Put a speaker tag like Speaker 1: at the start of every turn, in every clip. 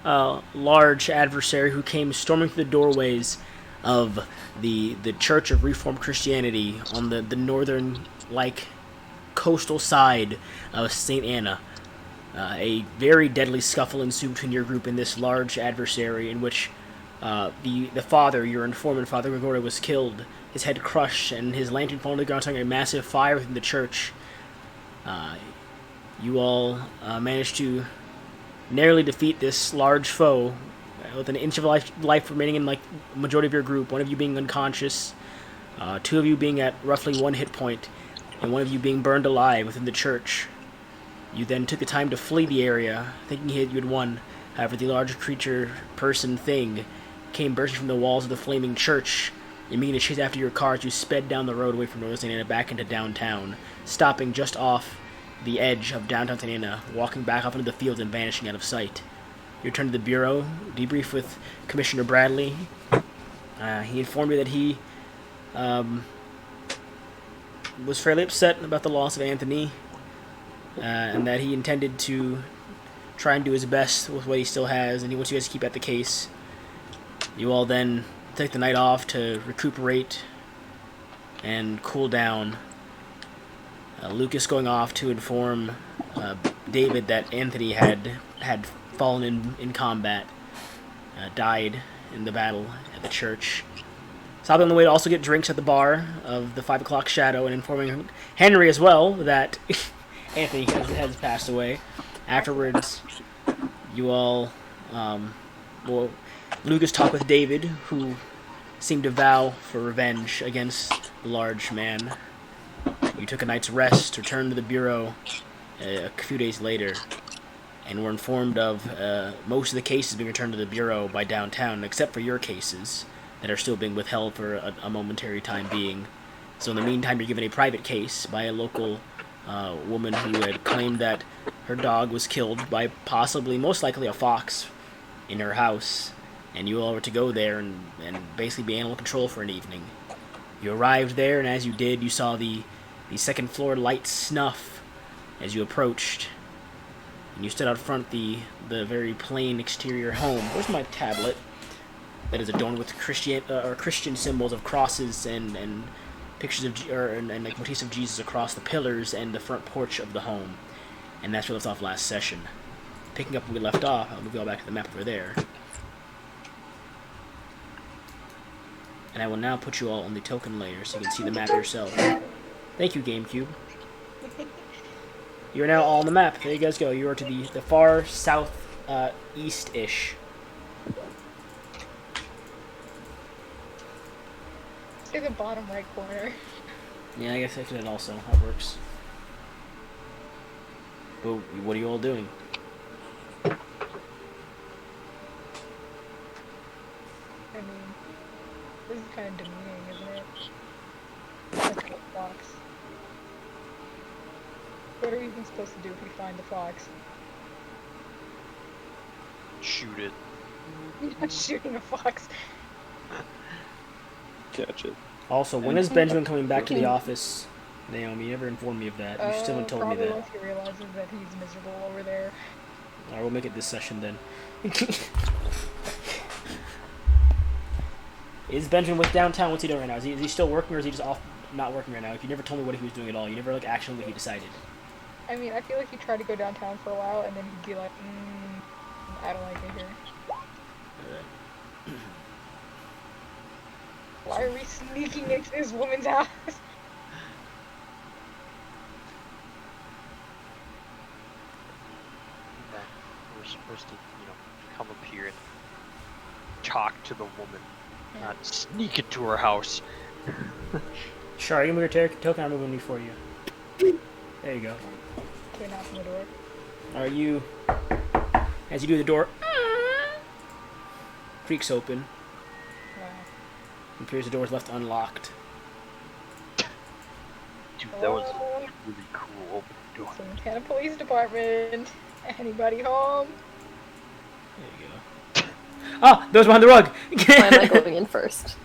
Speaker 1: large adversary who came storming through the doorways of the Church of Reformed Christianity on the northern, like, coastal side of St. Anna. A very deadly scuffle ensued between your group and this large adversary, in which the father, your informant, Father Gregory, was killed, his head crushed, and his lantern falling to the ground, starting a massive fire within the church. You all managed to narrowly defeat this large foe with an inch of life remaining in like the majority of your group. One of you being unconscious, two of you being at roughly one hit point, and one of you being burned alive within the church. You then took the time to flee the area, thinking you had won. However, the large creature, person, thing came bursting from the walls of the flaming church. You began to chase after your car as you sped down the road away from Northern Santa Ana back into downtown, stopping just off the edge of downtown Santa Ana, walking back off into the fields and vanishing out of sight. You returned to the bureau, debrief with Commissioner Bradley. He informed you that he was fairly upset about the loss of Anthony, and that he intended to try and do his best with what he still has, and he wants you guys to keep at the case. You all then take the night off to recuperate and cool down. Lucas going off to inform David that Anthony had fallen in combat, died in the battle at the church. Stopping on the way to also get drinks at the bar of the 5 o'clock shadow, and informing Henry as well that Anthony has passed away. Afterwards, you all, Lucas talked with David, who seemed to vow for revenge against the large man. You took a night's rest, returned to the bureau a few days later, and were informed of most of the cases being returned to the bureau by downtown, except for your cases that are still being withheld for a momentary time being. So in the meantime, you're given a private case by a local woman who had claimed that her dog was killed by possibly, most likely, a fox in her house, and you all were to go there and basically be animal control for an evening. You arrived there, and as you did, you saw the second floor light snuff as you approached, and you stood out front the very plain exterior home. Where's my tablet? That is adorned with Christian symbols of crosses and pictures of and like motifs of Jesus across the pillars and the front porch of the home. And that's where we left off last session. Picking up where we left off, I'll move you all back to the map over there. And I will now put you all on the token layer so you can see the map yourself. Thank you, GameCube. You are now all on the map. There you guys go. You are to the far south east-ish.
Speaker 2: To the bottom right corner.
Speaker 1: Yeah, I guess I could also. That works. But what are you all doing?
Speaker 2: I mean, this is kind of demeaning, isn't it? That's a fox. What are we even supposed to do if we find the fox?
Speaker 3: Shoot it.
Speaker 2: You're not shooting a fox.
Speaker 4: Catch it.
Speaker 1: Also, when is Benjamin coming back to the office? Naomi, you never informed me of that. You still haven't told me that.
Speaker 2: Probably once he realizes that he's miserable over there.
Speaker 1: Alright, we'll make it this session then. Is Benjamin with downtown? What's he doing right now? Is he still working, or is he just off, not working right now? You never told me what he was doing at all. You never, like, actually what he decided.
Speaker 2: I mean, I feel like he tried to go downtown for a while, and then he'd be like, I don't like it here. Why are we sneaking into this woman's house?
Speaker 3: And then we're supposed to, come up here and talk to the woman, not sneak into her house.
Speaker 1: Sure, you can move your token. I'm moving you for you. There you go.
Speaker 2: Okay, knock on the door.
Speaker 1: Are you... As you do the door... creaks open.
Speaker 2: Wow.
Speaker 1: It appears the door is left unlocked.
Speaker 3: Dude, that was a really cool open door.
Speaker 2: Santana Police Department. Anybody home?
Speaker 1: There you go. Ah! Those behind the rug!
Speaker 5: Why am I going in first?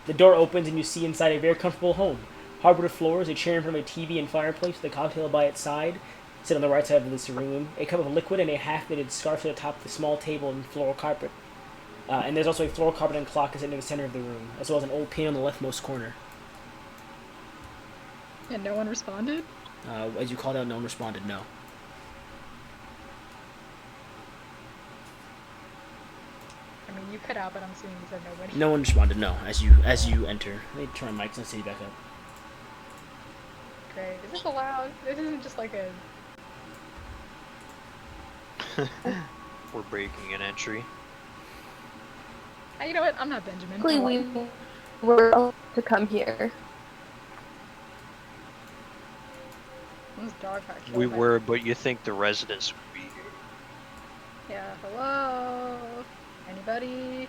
Speaker 1: The door opens and you see inside a very comfortable home. Hardwood floors, a chair in front of a TV and fireplace with a cocktail by its side, sit on the right side of this room. A cup of liquid and a half-knitted scarf at the top of the small table and floral carpet. And there's also a floral carpet and clock sitting in the center of the room, as well as an old piano in the leftmost corner.
Speaker 2: And no one responded?
Speaker 1: As you called out, no one responded, no.
Speaker 2: I mean, you cut out, but I'm assuming you said nobody.
Speaker 1: No one responded, no, as you enter. Let me turn my mics and see back up.
Speaker 2: Great. Is this allowed? This isn't just like a...
Speaker 3: We're breaking an entry.
Speaker 2: You know what? I'm not Benjamin.
Speaker 5: Technically, we were allowed to come here.
Speaker 2: This dog got killed
Speaker 3: We
Speaker 2: by-
Speaker 3: were, but you think the residents would be here.
Speaker 2: Yeah, hello? Anybody?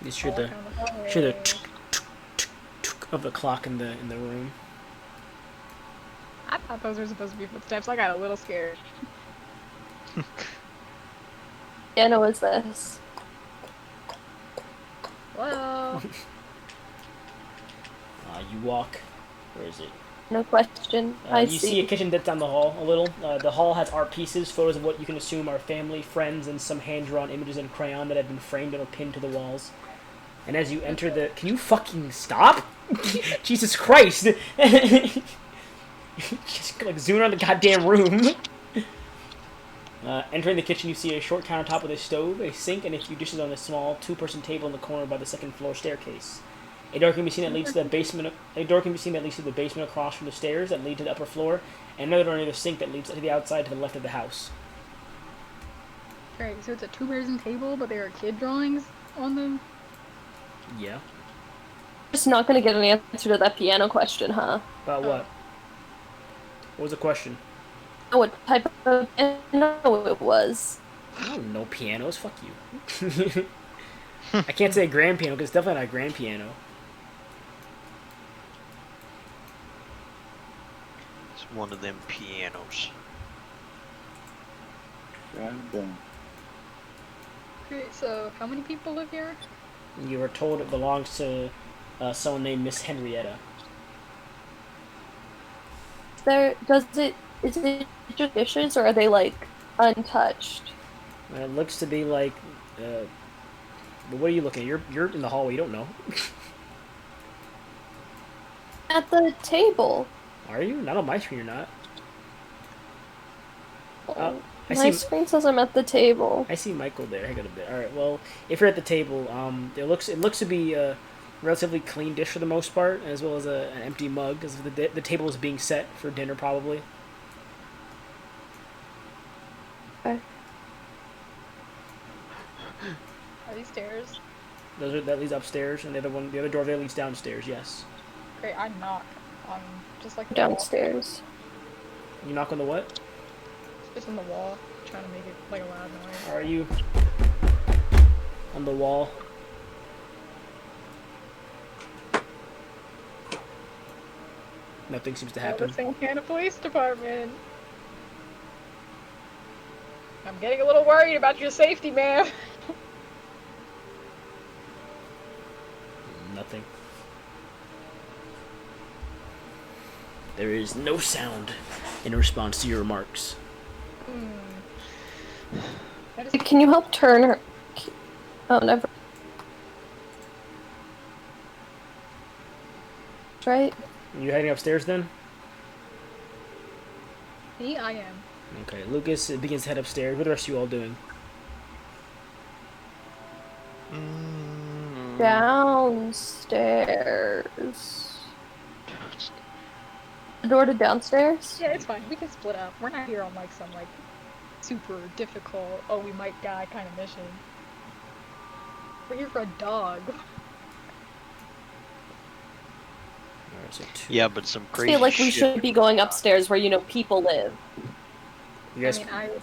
Speaker 1: You just hear
Speaker 2: All
Speaker 1: the
Speaker 2: down the hallway.
Speaker 1: of the clock in the room.
Speaker 2: I thought those were supposed to be footsteps. I got a little scared.
Speaker 5: Yeah, no, is this?
Speaker 2: Hello?
Speaker 1: You walk. Where is it?
Speaker 5: No question.
Speaker 1: You see a kitchen that's down the hall a little. The hall has art pieces, photos of what you can assume are family, friends, and some hand-drawn images in crayon that have been framed and are pinned to the walls. And as you enter the... Can you fucking stop? Jesus Christ! Just like zoom around the goddamn room. Entering the kitchen, you see a short countertop with a stove, a sink, and a few dishes on a small two-person table in the corner by the second-floor staircase. A door can be seen that leads to the basement. A door can be seen that leads to the basement across from the stairs that lead to the upper floor, and another door near the sink that leads to the outside to the left of the house.
Speaker 2: Great, so it's a two-person table, but there are kid drawings on them?
Speaker 1: Yeah.
Speaker 5: Just not gonna get an answer to that piano question, huh?
Speaker 1: About what? What was the question?
Speaker 5: Oh, what type of piano it was?
Speaker 1: I don't know pianos. Fuck you. I can't say a grand piano because it's definitely not a grand piano.
Speaker 3: It's one of them pianos.
Speaker 4: Goddamn.
Speaker 2: Great, so how many people live here?
Speaker 1: You were told it belongs to someone named Miss Henrietta.
Speaker 5: Is it just dishes, or are they, like, untouched?
Speaker 1: It looks to be like. But what are you looking at? You're in the hallway. You don't know.
Speaker 5: At the table.
Speaker 1: Are you? Not on my screen. You're not. I
Speaker 5: My
Speaker 1: see.
Speaker 5: screen says I'm at the table.
Speaker 1: I see Michael there. Hang on a bit. All right. Well, if you're at the table, it looks to be a relatively clean dish for the most part, as well as an empty mug, because the table is being set for dinner probably.
Speaker 5: Okay.
Speaker 2: Are these stairs?
Speaker 1: That leads upstairs, and the other door there leads downstairs. Yes.
Speaker 2: Great, I knock on just like the wall.
Speaker 5: Downstairs.
Speaker 1: You knock on the what?
Speaker 2: Just on the wall, trying to make it like a loud noise.
Speaker 1: Are you on the wall? Nothing seems to happen.
Speaker 2: The Santana Police Department. I'm getting a little worried about your safety, ma'am.
Speaker 1: Nothing. There is no sound in response to your remarks.
Speaker 5: Can you help turn her? Oh, never. Right?
Speaker 1: You heading upstairs then?
Speaker 2: Me, I am.
Speaker 1: Okay, Lucas begins to head upstairs. What are the rest of you all doing?
Speaker 5: Downstairs. The door to downstairs?
Speaker 2: Yeah, it's fine. We can split up. We're not here on like some like super difficult, oh we might die kind of mission. We're here for a dog.
Speaker 1: Alright, so two.
Speaker 3: Yeah, but some
Speaker 5: I
Speaker 3: crazy
Speaker 5: feel like we
Speaker 3: shit.
Speaker 5: should be going upstairs where, you know, people live.
Speaker 1: You guys,
Speaker 2: I mean,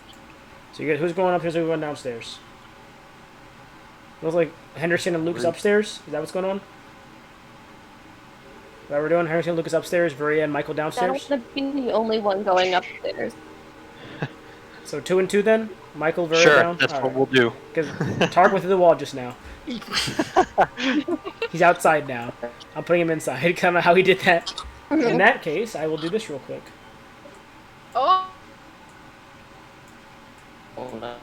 Speaker 1: so you guys, who's going upstairs? Who's going downstairs? Looks like Henderson and Lucas upstairs. Is that what's going on? Is that what we're doing? Henderson and Lucas upstairs, Varia and Michael
Speaker 5: I don't
Speaker 1: downstairs.
Speaker 5: want to be the only one going upstairs.
Speaker 1: So 2 and 2 then. Michael, Varia
Speaker 3: Sure,
Speaker 1: down.
Speaker 3: that's what we'll do.
Speaker 1: Because Tark went through the wall just now. He's outside now. I'm putting him inside. I don't know how he did that. In that case, I will do this real quick.
Speaker 2: oh,
Speaker 5: Oh no.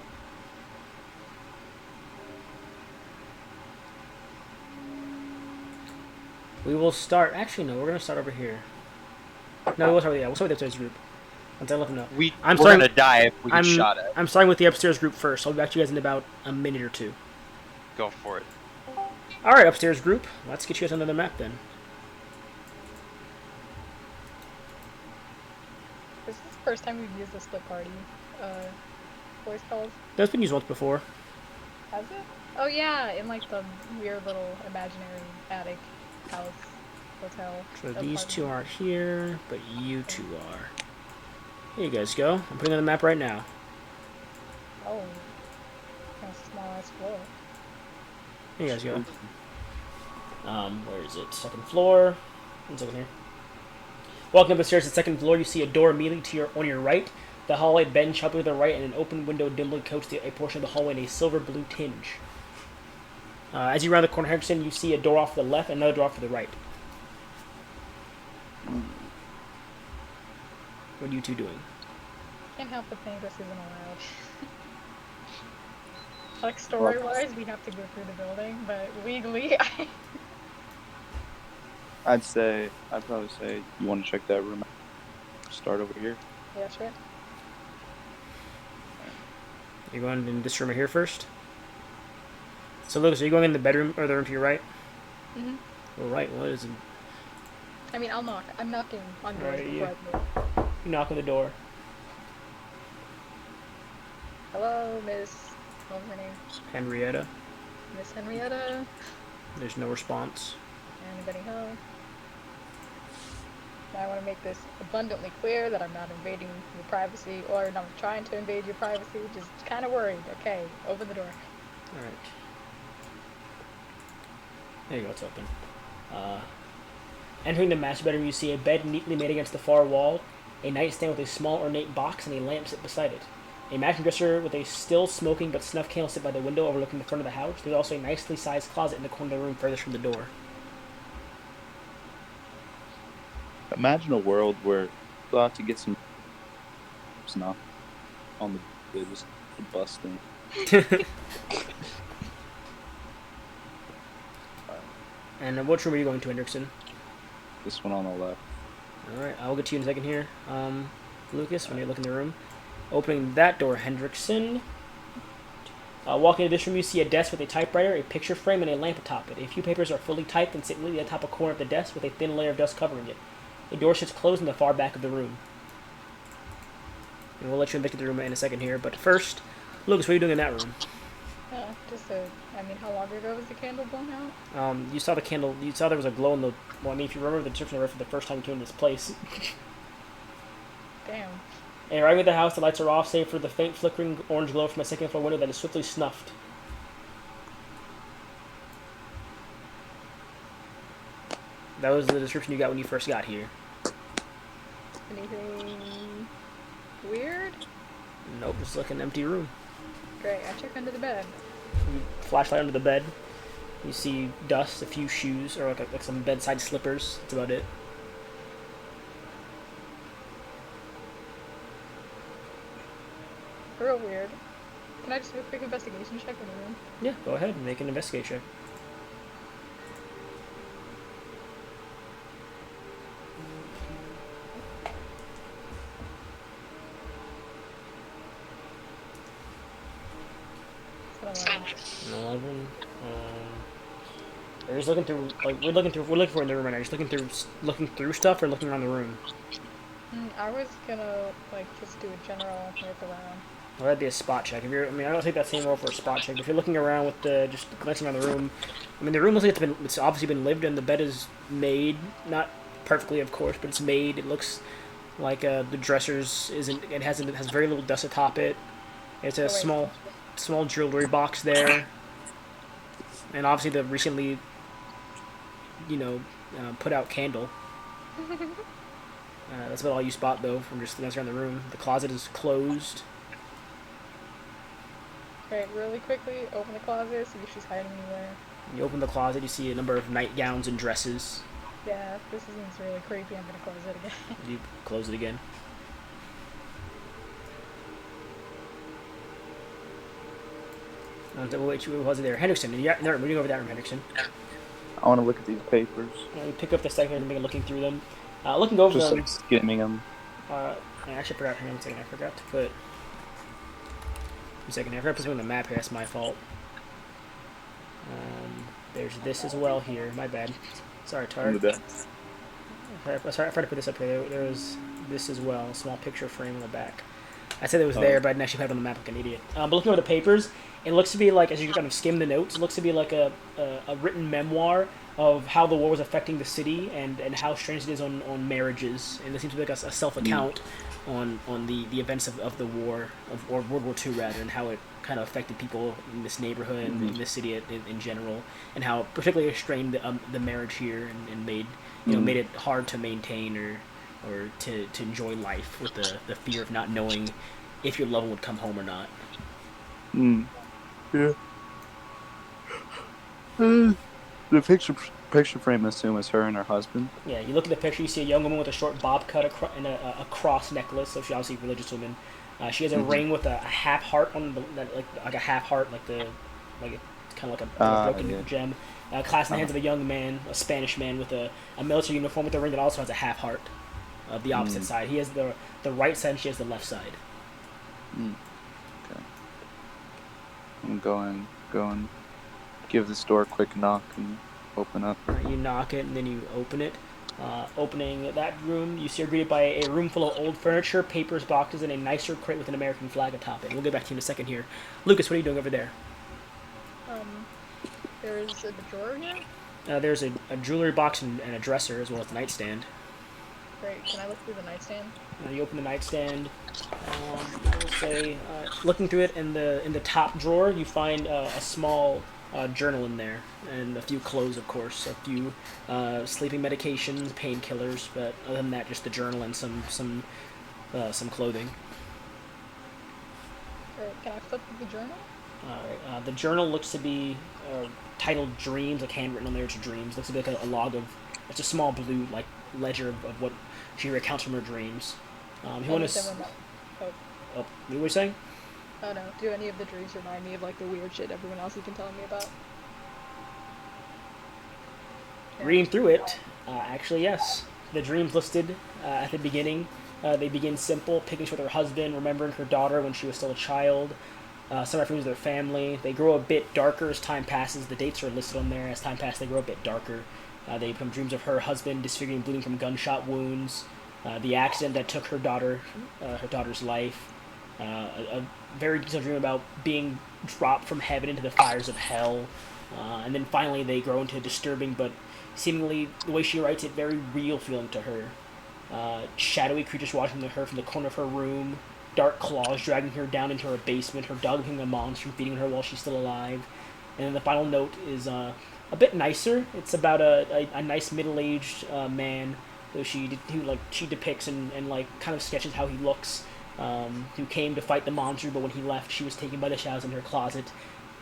Speaker 1: We will start. Actually, no. We're gonna start over here. No, we'll start with the upstairs group. Once I let them know.
Speaker 3: We're
Speaker 1: starting.
Speaker 3: gonna die if we get shot at.
Speaker 1: I'm starting with the upstairs group first. I'll be back to you guys in about a minute or two.
Speaker 3: Go for it.
Speaker 1: All right, upstairs group. Let's get you guys on another map then.
Speaker 2: This is the first time we've used the split party voice calls.
Speaker 1: That's been used once before.
Speaker 2: Has it? Oh yeah, in like the weird little imaginary attic house hotel.
Speaker 1: So these
Speaker 2: apartment.
Speaker 1: two aren't here, but you two are. Here you guys go. I'm putting on the map right now.
Speaker 2: Oh, kind of small ass floor.
Speaker 1: Here you guys go. Where is it? Second floor. 1 second here. Walking up the stairs to the second floor, you see a door immediately on your right. The hallway bends sharply to the right, and an open window dimly coats a portion of the hallway in a silver-blue tinge. As you round the corner, Henderson, you see a door off to the left and another door off to the right. What are you two doing?
Speaker 2: Can't help but think this isn't allowed. Like story-wise, we have to go through the building, but legally,
Speaker 4: I'd probably say you want to check that room out. Start over here.
Speaker 2: yeah, sure.
Speaker 1: You're going in this room right here first? So, Lucas, are you going in the bedroom or the room to your right?
Speaker 2: Mhm.
Speaker 1: Well, right, what is it?
Speaker 2: I mean, I'll knock. I'm knocking on doors
Speaker 1: Right,
Speaker 2: before I move.
Speaker 1: You knock on the door.
Speaker 2: Hello, Miss. What's her name?
Speaker 1: Henrietta.
Speaker 2: Miss Henrietta.
Speaker 1: There's no response.
Speaker 2: Anybody home? I want to make this abundantly clear that I'm not invading your privacy, or not trying to invade your privacy. Just kind of worried. Okay, open the door.
Speaker 1: Alright. There you go, it's open. Entering the master bedroom, you see a bed neatly made against the far wall, a nightstand with a small ornate box, and a lamp sit beside it. A matching dresser with a still smoking but snuff candle sit by the window overlooking the front of the house. There's also a nicely sized closet in the corner of the room furthest from the door.
Speaker 4: Imagine a world where you'll have to get some snuff on the just busting.
Speaker 1: And which room are you going to, Hendrickson?
Speaker 4: This one on the left.
Speaker 1: Alright, I'll get to you in a second here. Lucas, when you look in the room. Opening that door, Hendrickson. Walking into this room, you see a desk with a typewriter, a picture frame, and a lamp atop it. A few papers are fully typed and sit neatly atop a corner of the desk with a thin layer of dust covering it. A door sits closed in the far back of the room. And we'll let you investigate the room in a second here, but first, Lucas, what are you doing in that room?
Speaker 2: I mean, how long ago was the candle blown out?
Speaker 1: You saw the candle, you saw there was a glow in the, well, I mean, if you remember the description I read for the first time you came to this place.
Speaker 2: Damn.
Speaker 1: And arriving at the house, the lights are off, save for the faint flickering orange glow from a second floor window that is swiftly snuffed. That was the description you got when you first got here.
Speaker 2: Anything weird?
Speaker 1: Nope, just like an empty room.
Speaker 2: Great, I check under the bed.
Speaker 1: Flashlight under the bed. You see dust, a few shoes, or like some bedside slippers. That's about it.
Speaker 2: Real weird. Can I just do a quick investigation check in the room?
Speaker 1: Yeah, go ahead and make an investigation check.
Speaker 2: It's
Speaker 1: 11. We're just looking through, like, we're looking for in the room right now. Just looking through stuff or looking around the room.
Speaker 2: I was gonna, like, just do a general look around.
Speaker 1: Well, that'd be a spot check. If you're, I mean, I don't take that same role for a spot check. But if you're looking around with the, just glancing around the room, I mean, the room looks like it's obviously been lived in. The bed is made, not perfectly, of course, but it's made. It looks like the dressers it has very little dust atop it. It's a small jewelry box there, and obviously the recently, put out candle. That's about all you spot though from just glancing around the room. The closet is closed.
Speaker 2: Alright, really quickly, open the closet, see if she's hiding anywhere.
Speaker 1: You open the closet, you see a number of nightgowns and dresses.
Speaker 2: Yeah, this is really creepy, I'm gonna close it again.
Speaker 1: You close it again. Which was it there? Henderson. Yeah, no, moving over that room, Henderson.
Speaker 4: I want to look at these papers.
Speaker 1: You pick up the second and begin looking through them. Looking over
Speaker 4: Just
Speaker 1: them.
Speaker 4: like skimming them.
Speaker 1: I actually forgot. Hang on a second. I forgot to put. A second. I forgot to put something on the map here. That's my fault. There's this as well here. My bad. Sorry, Tar. Sorry, I tried to put this up here. There was this as well. A small picture frame on the back. I said it was there, but I didn't actually put it on the map like an idiot. But looking over the papers, it looks to be like, as you kind of skim the notes, it looks to be like a written memoir of how the war was affecting the city and how strange it is on marriages. And there seems to be like a self-account on the events of the war, or World War II rather, and how it kind of affected people in this neighborhood and in this city in general, and how particularly it strained the marriage here and made made it hard to maintain or to enjoy life with the fear of not knowing if your loved one would come home or not.
Speaker 4: Yeah. The picture frame, I assume, is her and her husband.
Speaker 1: Yeah, you look at the picture, you see a young woman with a short bob cut and a cross necklace, so she's obviously a religious woman. She has a ring with a half heart on like a half heart, it's kind of like a broken gem. Clasped in the hands of a young man, a Spanish man with a military uniform with a ring that also has a half heart. Of the opposite side, he has the right side, and she has the left side.
Speaker 4: Okay. I'm going. Give this door a quick knock and open up.
Speaker 1: You knock it, and then you open it. Opening that room, you see you're greeted by a room full of old furniture, papers, boxes, and a nicer crate with an American flag atop it. We'll get back to you in a second here. Lucas, what are you doing over there?
Speaker 2: There's a drawer here.
Speaker 1: There's a jewelry box and a dresser, as well as the nightstand.
Speaker 2: Great. Can I look through the nightstand?
Speaker 1: You open the nightstand. I will say, looking through it in the top drawer, you find a small journal in there, and a few clothes, of course, a few sleeping medications, painkillers, but other than that, just the journal and some clothing.
Speaker 2: Great. Can I flip through the journal?
Speaker 1: Alright. The journal looks to be titled Dreams, like handwritten on there to Dreams. Looks to be like a log of. It's a small blue ledger of what she recounts from her dreams. You want to? What were you saying?
Speaker 2: Oh no. Do any of the dreams remind me of like the weird shit everyone else has been telling me about?
Speaker 1: Reading through it, actually yes. The dreams listed at the beginning, they begin simple, pictures with her husband, remembering her daughter when she was still a child. Some references to their family. They grow a bit darker as time passes. The dates are listed on there. As time passes, they grow a bit darker. They become dreams of her husband disfiguring, bleeding from gunshot wounds. The accident that took her daughter's life. A very detailed dream about being dropped from heaven into the fires of hell. And then finally they grow into a disturbing, but seemingly, the way she writes it, very real feeling to her. Shadowy creatures watching her from the corner of her room. Dark claws dragging her down into her basement. Her dog becoming a monster, feeding her while she's still alive. And then the final note is a bit nicer. It's about a nice middle-aged man who she depicts and kind of sketches how he looks. Who came to fight the monster, but when he left, she was taken by the shadows in her closet,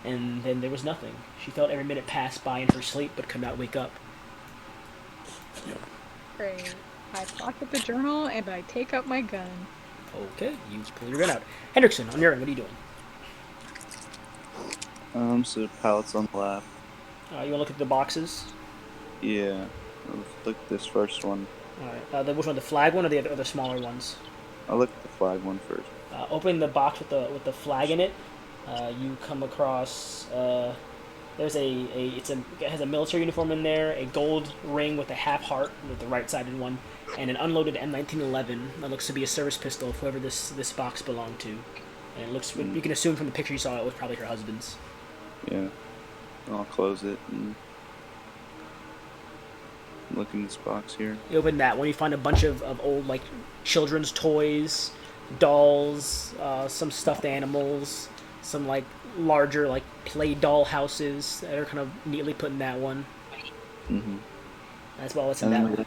Speaker 1: and then there was nothing. She felt every minute pass by in her sleep, but could not wake up.
Speaker 2: Great. I pocket the journal and I take out my gun.
Speaker 1: Okay, you pull your gun out. Hendrickson, on your end, what are you doing?
Speaker 4: So the pallet's on the left.
Speaker 1: You want to look at the boxes?
Speaker 4: Yeah. Let's look at this first one.
Speaker 1: Alright, which one, the flag one or the smaller ones?
Speaker 4: I'll look at the flag one first.
Speaker 1: Opening the box with the flag in it, you come across there's it has a military uniform in there, a gold ring with a half heart, with the right-sided one, and an unloaded M1911 that looks to be a service pistol of whoever this box belonged to. And it looks, you can assume from the picture you saw, it was probably her husband's.
Speaker 4: Yeah. I'll close it and look in this box here.
Speaker 1: You open that one, you find a bunch of old children's toys, dolls, some stuffed animals, some larger play doll houses that are kind of neatly put in that one.
Speaker 4: Mm-hmm.
Speaker 1: As well as in that one.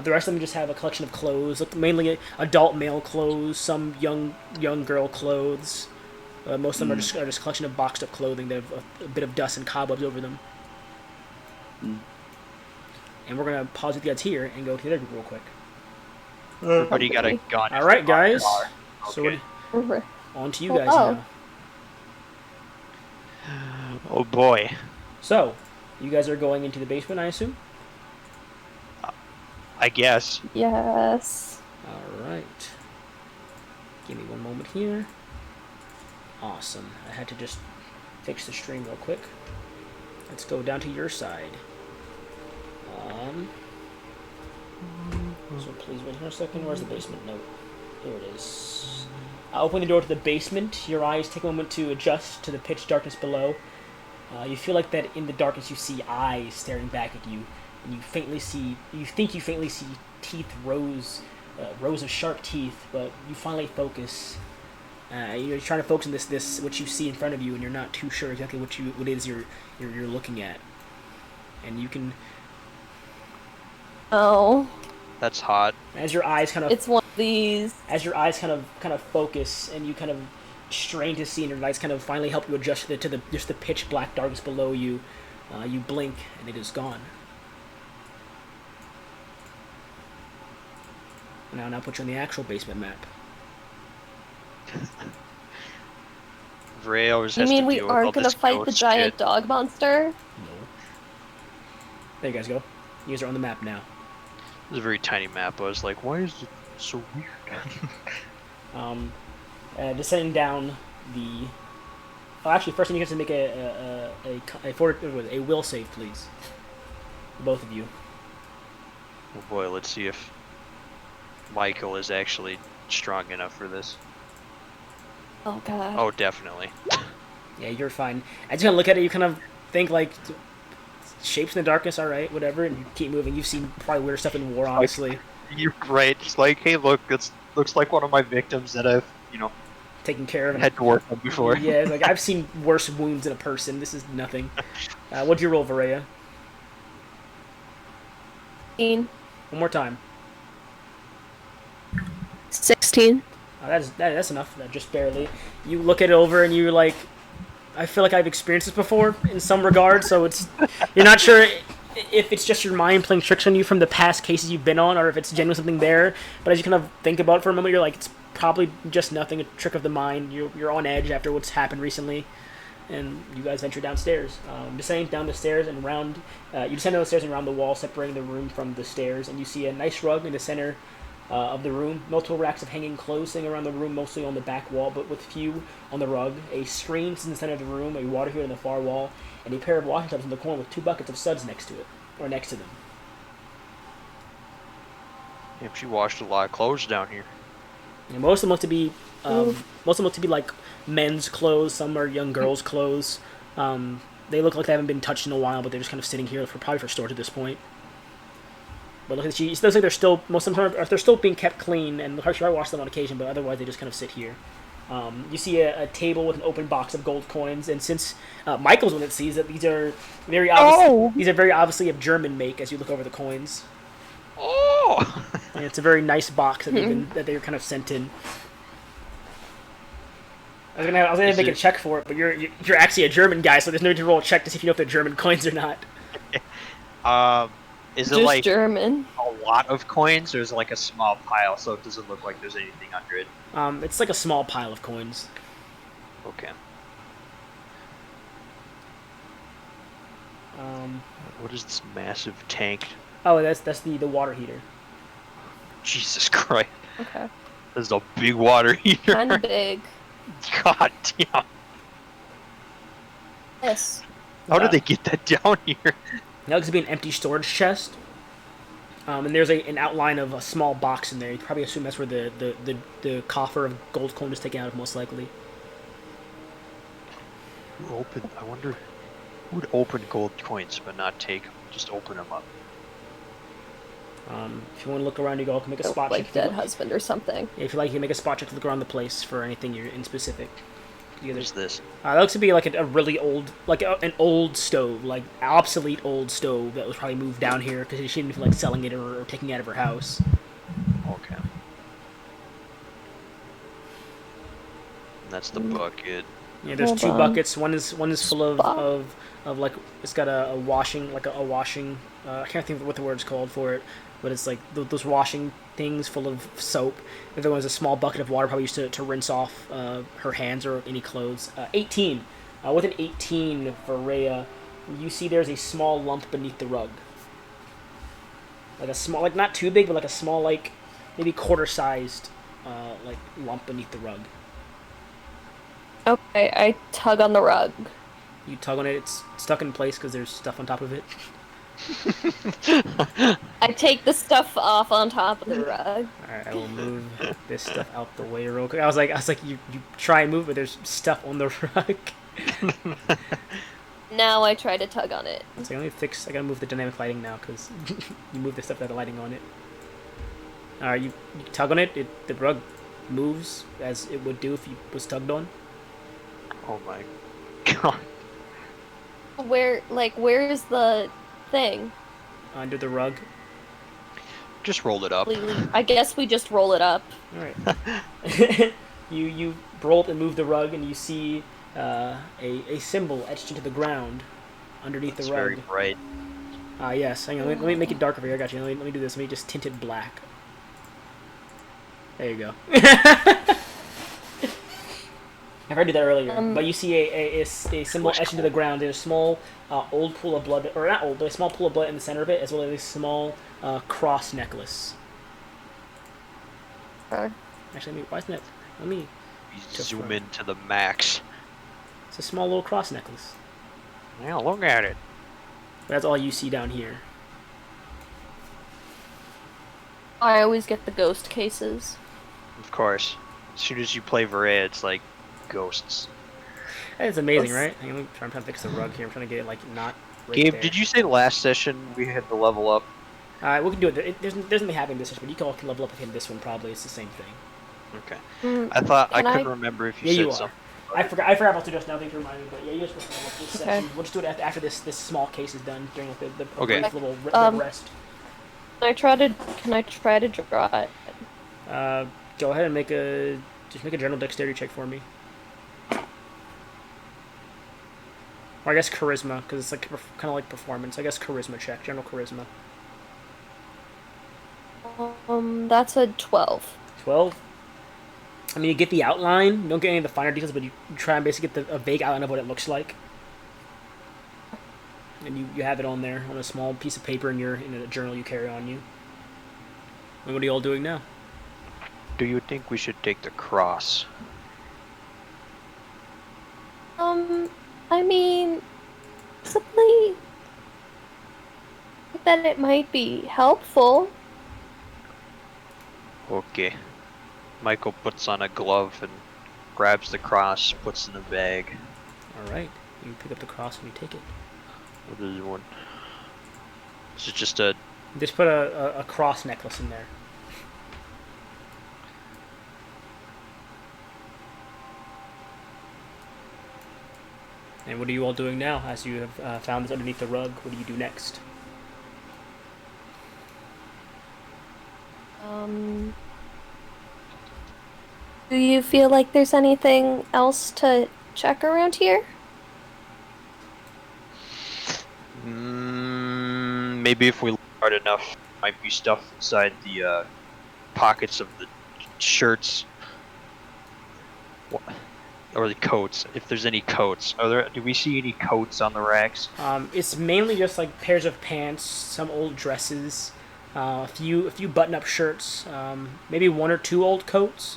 Speaker 1: The rest of them just have a collection of clothes, mainly adult male clothes, some young girl clothes. Most of them are just a collection of boxed up clothing that have a bit of dust and cobwebs over them. And we're going to pause with you guys here and go to the other group real quick.
Speaker 3: Everybody got a gun.
Speaker 1: Alright, guys.
Speaker 3: Okay.
Speaker 1: So on to you guys now.
Speaker 3: Oh boy.
Speaker 1: So, you guys are going into the basement, I assume?
Speaker 3: I guess.
Speaker 5: Yes.
Speaker 1: Alright. Give me one moment here. Awesome. I had to just fix the stream real quick. Let's go down to your side. So please wait here a second. Where's the basement note? Here it is. Opening the door to the basement, your eyes take a moment to adjust to the pitch darkness below. You feel like that in the darkness you see eyes staring back at you, and you think you faintly see teeth, rows of sharp teeth, but you finally focus. You're trying to focus on this what you see in front of you, and you're not too sure exactly what it is you're looking at. And you can,
Speaker 5: Oh.
Speaker 3: That's hot.
Speaker 1: as your eyes kind of
Speaker 5: It's one of these.
Speaker 1: as your eyes kind of focus and you kind of strain to see, and your lights kind of finally help you adjust to the just the pitch black darkness below you. You blink and it is gone. Now put you on the actual basement map.
Speaker 3: Ray always
Speaker 5: You
Speaker 3: has
Speaker 5: mean
Speaker 3: to
Speaker 5: we
Speaker 3: deal with all
Speaker 5: aren't gonna
Speaker 3: this
Speaker 5: fight the
Speaker 3: ghost
Speaker 5: giant
Speaker 3: shit.
Speaker 5: dog monster?
Speaker 1: No. There you guys go. You guys are on the map now.
Speaker 3: It's a very tiny map. I was like, why is it so weird?
Speaker 1: Descending down the. Oh, actually, first I need you guys to make a will save, please. Both of you.
Speaker 3: Oh boy, let's see if Michael is actually strong enough for this.
Speaker 5: Oh god.
Speaker 3: Oh, definitely.
Speaker 1: Yeah, you're fine. As you kind of look at it, you kind of think like shapes in the darkness. All right, whatever, and you keep moving. You've seen probably weird stuff in war, honestly.
Speaker 3: You're right. It's like, hey, look, it looks like one of my victims that I've,
Speaker 1: Taken care of.
Speaker 3: had to work on before.
Speaker 1: Yeah, it's like I've seen worse wounds in a person. This is nothing. What'd you roll, Varaya?
Speaker 5: 16.
Speaker 1: One more time.
Speaker 5: 16.
Speaker 1: That's enough. Just barely. You look it over and you're like, I feel like I've experienced this before in some regard. So you're not sure if it's just your mind playing tricks on you from the past cases you've been on, or if it's genuinely something there. But as you kind of think about it for a moment, you're like, it's probably just nothing, a trick of the mind. You're on edge after what's happened recently, and you guys venture downstairs. Descending down the stairs and around, you descend down the stairs and around the wall separating the room from the stairs, and you see a nice rug in the center of the room. Multiple racks of hanging clothes sitting around the room, mostly on the back wall, but with few on the rug. A screen sits in the center of the room, a water heater on the far wall, and a pair of washing tubs in the corner with 2 buckets of suds next to it, or next to them.
Speaker 3: If she washed a lot of clothes down here.
Speaker 1: And most of them look to be like men's clothes. Some are young girls' clothes. They look like they haven't been touched in a while, but they're just kind of sitting here probably for storage at this point. But look, it looks like they're still they're still being kept clean, and the I wash them on occasion, but otherwise they just kind of sit here. You see a table with an open box of gold coins, and since Michael's one that sees that these are very obviously of German make. As you look over the coins,
Speaker 3: Oh!
Speaker 1: and it's a very nice box that they're kind of sent in. I was gonna make a check for it, but you're actually a German guy, so there's no need to roll a check to see if you know if they're German coins or not.
Speaker 3: Is it
Speaker 5: Just
Speaker 3: like
Speaker 5: German.
Speaker 3: a lot of coins, or is it like a small pile so it doesn't look like there's anything under it?
Speaker 1: It's like a small pile of coins.
Speaker 3: Okay. What is this massive tank?
Speaker 1: Oh, that's the water heater.
Speaker 3: Jesus Christ.
Speaker 5: Okay.
Speaker 3: This is a big water heater.
Speaker 5: Kinda big.
Speaker 3: God damn.
Speaker 5: Yes.
Speaker 3: How did they get that down here?
Speaker 1: That looks to be an empty storage chest. And there's an outline of a small box in there. You can probably assume that's where the coffer of gold coin is taken out of, most likely.
Speaker 3: I wonder who would open gold coins but not take them? Just open them up.
Speaker 1: If you want to look around, you can make a spot check.
Speaker 5: Like dead husband or something.
Speaker 1: Yeah, if you like, you can make a spot check to look around the place for anything you're in specific.
Speaker 3: What is this?
Speaker 1: That looks to be like a really old, like an old stove, like obsolete old stove that was probably moved down here because she didn't feel like selling it or taking it out of her house.
Speaker 3: Okay. And that's the bucket.
Speaker 1: Yeah, there's
Speaker 5: Hold
Speaker 1: 2
Speaker 5: on.
Speaker 1: buckets. One is full of like, it's got a washing, like a washing. I can't think of what the word's called for it, but it's like those washing things full of soap. The other one is a small bucket of water, probably used to rinse off her hands or any clothes. 18. With an 18 for Rhea, you see there's a small lump beneath the rug. Like a small, like not too big, but like a small, like maybe quarter-sized, like lump beneath the rug.
Speaker 5: Okay, I tug on the rug.
Speaker 1: You tug on it, it's stuck in place because there's stuff on top of it.
Speaker 5: I take the stuff off on top of the rug.
Speaker 1: Alright, I will move this stuff out the way real quick. I was like, you try and move, but there's stuff on the rug.
Speaker 5: Now I try to tug on it.
Speaker 1: So I gotta move the dynamic lighting now because you move the stuff that had lighting on it. Alright, you tug on it, the rug moves as it would do if you was tugged on.
Speaker 3: Oh my god.
Speaker 5: Where's the thing?
Speaker 1: Under the rug.
Speaker 3: Just roll it up.
Speaker 5: I guess we just roll it up.
Speaker 1: Alright. you roll and move the rug and you see a symbol etched into the ground underneath the rug.
Speaker 3: Very bright.
Speaker 1: Yes. Hang on, let me make it dark over here. I got you. Let me do this. Let me just tint it black. There you go. I tried to do that earlier, but you see a symbol etched into the ground. There's a small old pool of blood, or not old, but a small pool of blood in the center of it, as well as a small cross necklace. Actually, why isn't it? Let me
Speaker 3: zoom in to the max.
Speaker 1: It's a small little cross necklace.
Speaker 3: Yeah, look at it.
Speaker 1: That's all you see down here.
Speaker 5: I always get the ghost cases.
Speaker 3: Of course. As soon as you play Varia, it's like ghosts.
Speaker 1: It's amazing, right? I'm trying to fix the rug here. I'm trying to get it like not. Right
Speaker 3: Gabe,
Speaker 1: there.
Speaker 3: did you say last session we had to level up?
Speaker 1: We can do it. There's nothing happening this session, but you all can level up again this one. Probably it's the same thing.
Speaker 3: Okay. I thought I couldn't remember if you said something.
Speaker 1: I forgot about to just now. Thanks for reminding me. But yeah, you just level up this section. We'll just do it after this small case is done during the brief little rest.
Speaker 5: Can I try to draw it?
Speaker 1: Go ahead and make a general dexterity check for me. Or I guess charisma, because it's like kind of like performance. I guess charisma check, general charisma.
Speaker 5: That's a 12.
Speaker 1: 12? I mean, you get the outline. You don't get any of the finer details, but you try and basically get a vague outline of what it looks like. And you have it on there on a small piece of paper in a journal you carry on you. And what are you all doing now?
Speaker 3: Do you think we should take the cross?
Speaker 5: I mean, possibly that it might be helpful.
Speaker 3: Okay. Michael puts on a glove and grabs the cross, puts it in a bag.
Speaker 1: Alright. You pick up the cross and you take it.
Speaker 3: What is one? Is it just a...
Speaker 1: Just put a cross necklace in there. And what are you all doing now, as you have found this underneath the rug? What do you do next?
Speaker 5: Do you feel like there's anything else to check around here?
Speaker 3: Maybe if we look hard enough, might be stuff inside the pockets of the shirts. What? Or the coats, if there's any coats. Do we see any coats on the racks?
Speaker 1: It's mainly just like pairs of pants, some old dresses, a few button-up shirts, maybe one or two old coats,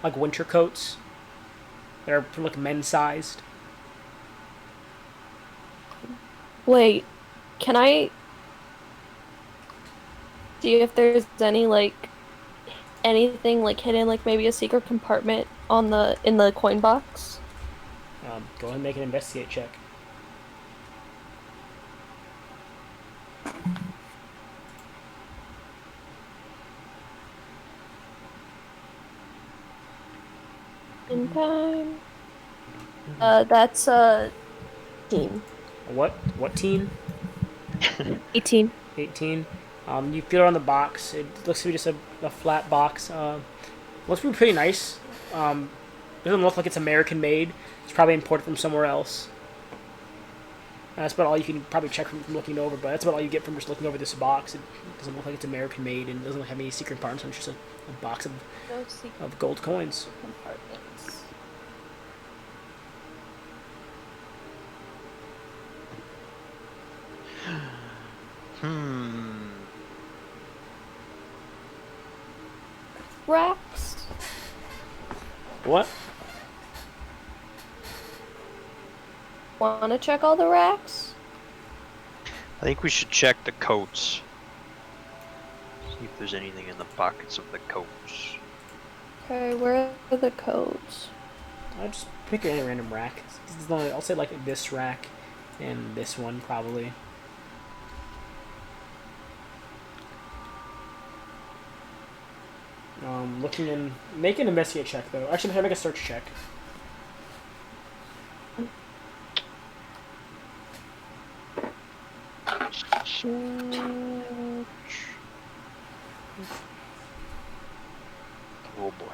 Speaker 1: like winter coats that are like men's-sized.
Speaker 5: Wait, can I see if there's anything like hidden, like maybe a secret compartment in the coin box?
Speaker 1: Go ahead and make an investigate check.
Speaker 5: In time. That's a teen.
Speaker 1: What teen?
Speaker 5: 18.
Speaker 1: 18. You feel it on the box. It looks to be just a flat box. Looks pretty nice. Doesn't look like it's American made. It's probably imported from somewhere else. That's about all you can probably check from looking over, but that's about all you get from just looking over this box. It doesn't look like it's American made and it doesn't have any secret compartments. It's just a box of gold coins.
Speaker 5: Compartments. Racks?
Speaker 1: What?
Speaker 5: Wanna check all the racks?
Speaker 3: I think we should check the coats. See if there's anything in the pockets of the coats.
Speaker 5: Okay, where are the codes?
Speaker 1: I'll just pick any random rack. I'll say like this rack and this one probably. Looking in, make an investigate check though. Actually, make a search check.
Speaker 3: Oh boy.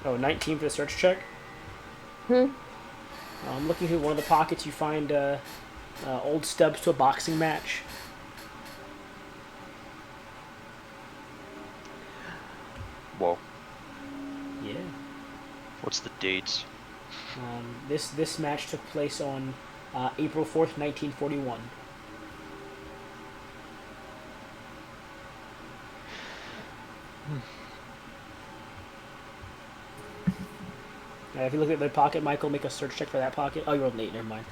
Speaker 1: Oh, 19 for the search check. Looking through one of the pockets, you find old stubs to a boxing match.
Speaker 3: Whoa.
Speaker 1: Yeah.
Speaker 3: What's the dates?
Speaker 1: This match took place on April 4th, 1941. If you look at the pocket, Michael, make a search check for that pocket. Oh, you rolled an 8, never mind.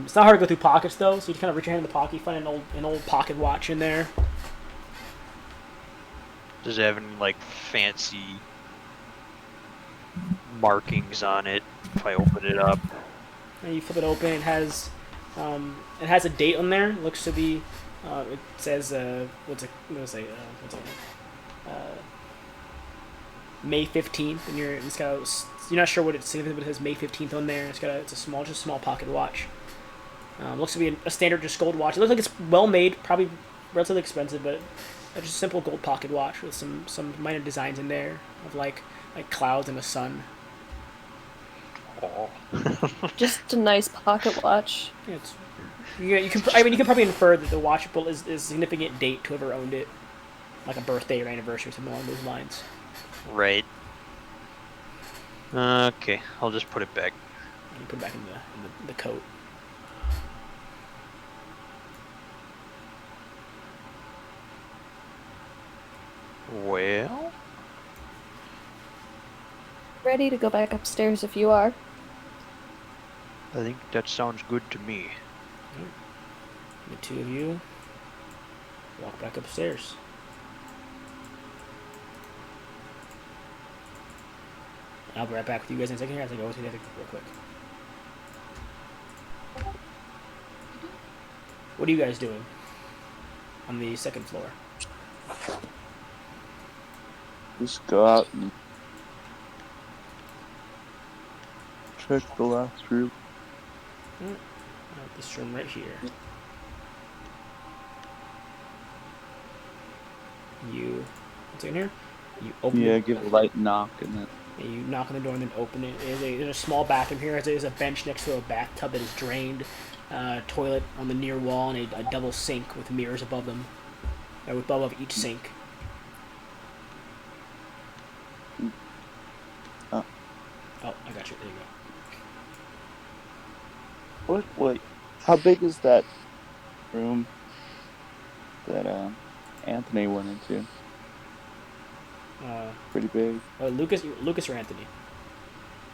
Speaker 1: It's not hard to go through pockets, though, so you kind of reach your hand in the pocket, you find an old pocket watch in there.
Speaker 3: Does it have any, like, fancy markings on it if I open it up?
Speaker 1: And you flip it open, it has a date on there. It looks to be, it says, May 15th, and it's got you're not sure what it's significant, but it says May 15th on there. It's just a small pocket watch. Looks to be a standard just gold watch. It looks like it's well made, probably relatively expensive, but just a simple gold pocket watch with some minor designs in there of like clouds and a sun.
Speaker 3: Oh.
Speaker 5: Just a nice pocket watch.
Speaker 1: Yeah, you can probably infer that the watch is a significant date to whoever owned it, like a birthday or anniversary, something along those lines.
Speaker 3: Right. Okay, I'll just put it back.
Speaker 1: You put it back in the coat.
Speaker 3: Well,
Speaker 5: Ready to go back upstairs if you are.
Speaker 3: I think that sounds good to me.
Speaker 1: The two of you walk back upstairs. I'll be right back with you guys in a second here. I have to go through the other real quick. What are you guys doing on the second floor?
Speaker 4: Just go out and check the last room.
Speaker 1: This room right here. What's in here? You open
Speaker 4: Yeah,
Speaker 1: it.
Speaker 4: give a light knock and then.
Speaker 1: And you knock on the door and then open it. There's a small bathroom here. There's a bench next to a bathtub that is drained. Toilet on the near wall and a double sink with mirrors above them. Above each sink.
Speaker 4: Oh.
Speaker 1: Oh, I got you. There you go.
Speaker 4: Wait, how big is that room that Anthony went into? Pretty big.
Speaker 1: Lucas or Anthony?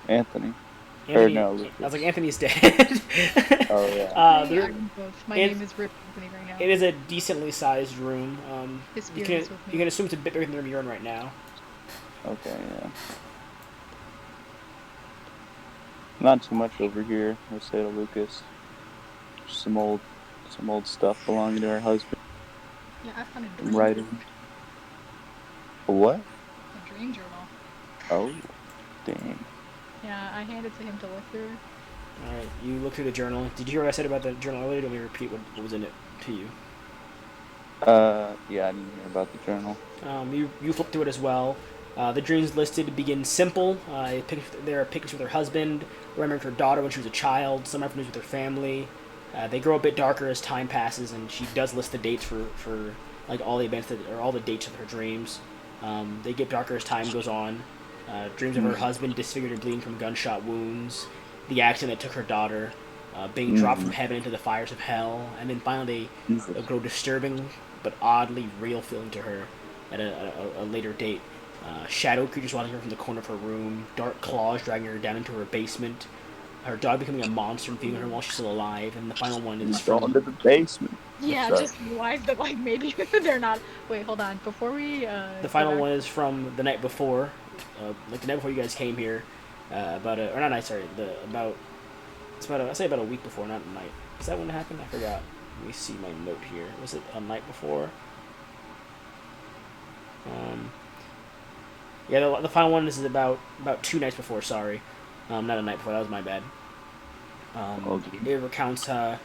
Speaker 4: Anthony.
Speaker 1: Anthony.
Speaker 4: Or no,
Speaker 1: I
Speaker 4: Lucas.
Speaker 1: was like, Anthony's dead.
Speaker 4: Oh yeah.
Speaker 2: Hey, I'm both. My name is Rip Anthony right now.
Speaker 1: It is a decently sized room.
Speaker 2: His
Speaker 1: You
Speaker 2: spirit
Speaker 1: can
Speaker 2: is with me.
Speaker 1: you can assume it's a bit bigger than the room you're in right now.
Speaker 4: Okay, yeah. Not too much over here, I say to Lucas. Just some old stuff belonging to her husband.
Speaker 2: Yeah, I found a
Speaker 4: Some
Speaker 2: dream.
Speaker 4: writing. A what?
Speaker 2: A dream journal.
Speaker 4: Oh, dang.
Speaker 2: Yeah, I handed it to him to look through.
Speaker 1: Alright, you look through the journal. Did you hear what I said about the journal earlier? Let me repeat what was in it to you.
Speaker 4: Yeah, I didn't hear about the journal.
Speaker 1: You flip through it as well. The dreams listed begin simple. There are pictures with her husband, remembering her daughter when she was a child, some references with her family. They grow a bit darker as time passes, and she does list the dates for like all the events or all the dates of her dreams. They get darker as time goes on. Dreams of her husband disfigured and bleeding from gunshot wounds, the accident that took her daughter, being dropped from heaven into the fires of hell, and then finally they grow disturbing but oddly real feeling to her at a later date. Shadow creatures watching her from the corner of her room, dark claws dragging her down into her basement, her dog becoming a monster and feeding her while she's still alive, and the final one is
Speaker 4: Going to the basement.
Speaker 2: Yeah,
Speaker 4: Sorry.
Speaker 2: just realize that like maybe they're not. Wait, hold on. Before we
Speaker 1: the final one is from the night before, like the night before you guys came here, about I'd say about a week before, not a night. Is that when it happened? I forgot. Let me see my note here. Was it a night before? Yeah, the final one is about 2 nights before. Sorry, not a night before. That was my bad. It recounts a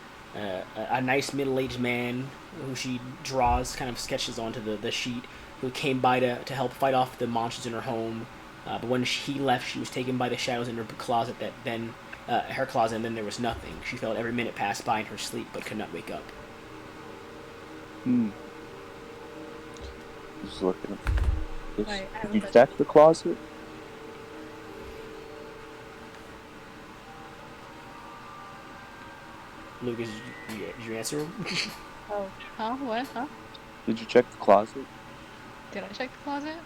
Speaker 1: nice middle-aged man who she draws, kind of sketches onto the sheet, who came by to help fight off the monsters in her home. But when he left, she was taken by the shadows in her closet. Her closet, and then there was nothing. She felt every minute pass by in her sleep, but could not wake up.
Speaker 4: Just looking at this.
Speaker 2: Wait, I
Speaker 4: Did you
Speaker 2: haven't
Speaker 4: check the closet?
Speaker 1: Lucas, did you answer?
Speaker 2: Oh, huh? What? Huh?
Speaker 4: Did you check the closet?
Speaker 2: Did I check the closet?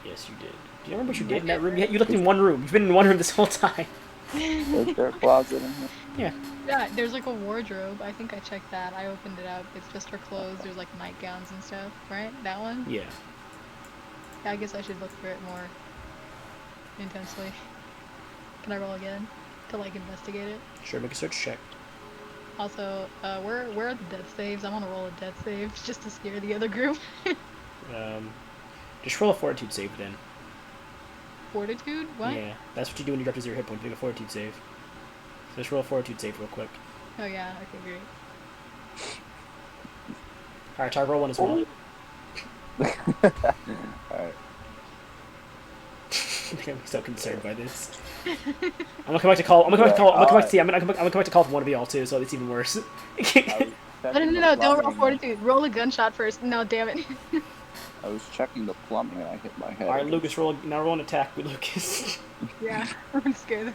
Speaker 1: Yes, you did. Do you remember what you did in that room? You looked in one room. You've been in one room this whole time.
Speaker 4: Is there a closet in here?
Speaker 1: Yeah.
Speaker 2: Yeah, there's like a wardrobe. I think I checked that. I opened it up. It's just her clothes. There's like nightgowns and stuff, right? That one?
Speaker 1: Yeah.
Speaker 2: Yeah, I guess I should look for it more intensely. Can I roll again to like investigate it?
Speaker 1: Sure, make a search check.
Speaker 2: Also, where are the death saves? I want to roll a death save just to scare the other group.
Speaker 1: Just roll a fortitude save then.
Speaker 2: Fortitude? What?
Speaker 1: Yeah, that's what you do when you drop to 0 hit points. You make a fortitude save. So just roll a fortitude save real quick.
Speaker 2: Oh yeah. Okay, great.
Speaker 1: All right, try roll one as well.
Speaker 4: Alright.
Speaker 1: I'm so concerned by this. I'm gonna come back to call. I'm gonna come back to call for one of y'all too, so it's even worse.
Speaker 2: No, don't roll fortitude. Roll a gunshot first. No, damn it.
Speaker 4: I was checking the plumbing and I hit my head.
Speaker 1: All right, Lucas, roll an attack with Lucas.
Speaker 2: Yeah, I'm scared.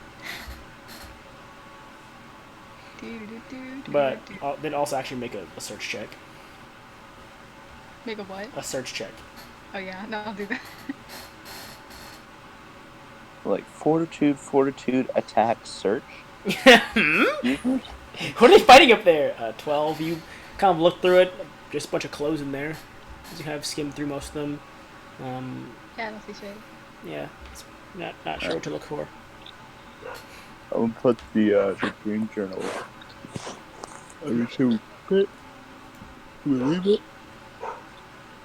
Speaker 1: But then also actually make a search check.
Speaker 2: Make a what?
Speaker 1: A search check.
Speaker 2: Oh yeah, no, I'll do that.
Speaker 4: Like fortitude, attack, search.
Speaker 1: What are they fighting up there? 12. You kind of look through it. Just a bunch of clothes in there. You kind of skim through most of them.
Speaker 2: Yeah, I don't see shit.
Speaker 1: Yeah, it's not sure what to look for.
Speaker 4: I'm gonna put the dream journal. Should we leave it?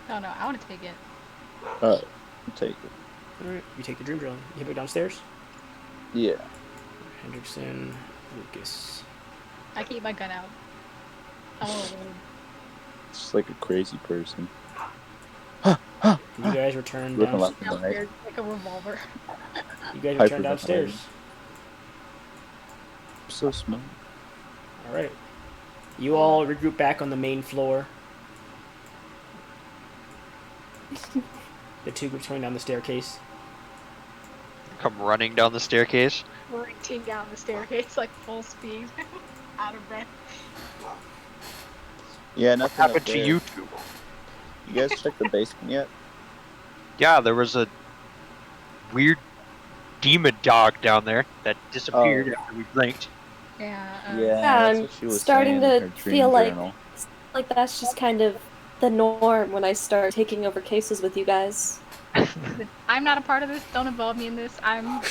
Speaker 2: Oh no, I want to take it.
Speaker 4: Alright, I'll take it.
Speaker 1: Alright, you take the dream journal. You head back downstairs?
Speaker 4: Yeah.
Speaker 1: Hendrickson, Lucas.
Speaker 2: I keep my gun out. I want to load.
Speaker 4: Just like a crazy person.
Speaker 1: You guys return
Speaker 4: Looking
Speaker 1: downstairs.
Speaker 4: left and right.
Speaker 2: Downstairs, like a revolver.
Speaker 1: You guys return
Speaker 4: Hyperventilating.
Speaker 1: downstairs.
Speaker 4: I'm so smart.
Speaker 1: Alright. You all regroup back on the main floor. The two groups going down the staircase.
Speaker 3: Come running down the staircase.
Speaker 2: Sprinting down the staircase like full speed. Out of breath.
Speaker 4: Yeah,
Speaker 3: What
Speaker 4: nothing
Speaker 3: happened
Speaker 4: up
Speaker 3: to
Speaker 4: there.
Speaker 3: you two?
Speaker 4: You guys checked the basement yet?
Speaker 3: Yeah, there was a weird demon dog down there that disappeared after we blinked.
Speaker 2: Yeah.
Speaker 4: Yeah,
Speaker 5: Yeah,
Speaker 4: that's
Speaker 5: I'm
Speaker 4: what she was
Speaker 5: starting
Speaker 4: saying in
Speaker 5: to
Speaker 4: her dream
Speaker 5: feel like
Speaker 4: journal.
Speaker 5: that's just kind of the norm when I start taking over cases with you guys.
Speaker 2: I'm not a part of this. Don't involve me in this. I'm.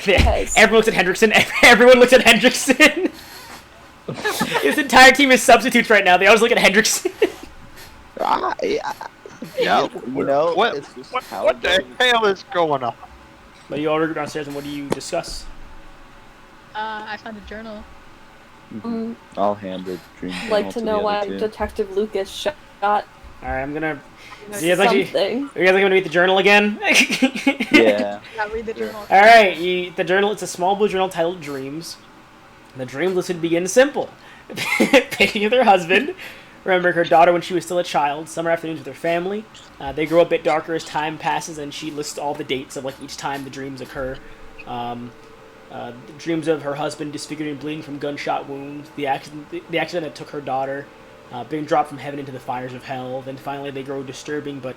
Speaker 5: Guys.
Speaker 1: Everyone looks at Hendrickson. Everyone looks at Hendrickson. This entire team is substitutes right now. They always look at Hendrickson.
Speaker 4: Yeah.
Speaker 3: Yeah,
Speaker 4: You know,
Speaker 3: what,
Speaker 4: it's just
Speaker 3: what,
Speaker 4: how
Speaker 3: what
Speaker 4: it
Speaker 3: the
Speaker 4: goes.
Speaker 3: hell is going on?
Speaker 1: But you all regroup downstairs, and what do you discuss?
Speaker 2: I found a journal.
Speaker 5: Mm,
Speaker 4: I'll hand the dream journal
Speaker 5: like to
Speaker 4: the
Speaker 5: know
Speaker 4: other
Speaker 5: why
Speaker 4: two.
Speaker 5: Detective Lucas shot
Speaker 1: Alright, I'm gonna.
Speaker 2: You
Speaker 1: You guys like
Speaker 5: something.
Speaker 1: you guys like to read the journal again?
Speaker 4: Yeah.
Speaker 2: read the journal.
Speaker 1: Alright, the journal, it's a small blue journal titled Dreams. The dream list would begin simple. Picking of their husband, remembering her daughter when she was still a child, summer afternoons with her family. They grow a bit darker as time passes, and she lists all the dates of like each time the dreams occur. Dreams of her husband disfigured and bleeding from gunshot wounds, the accident that took her daughter, being dropped from heaven into the fires of hell. Then finally they grow disturbing but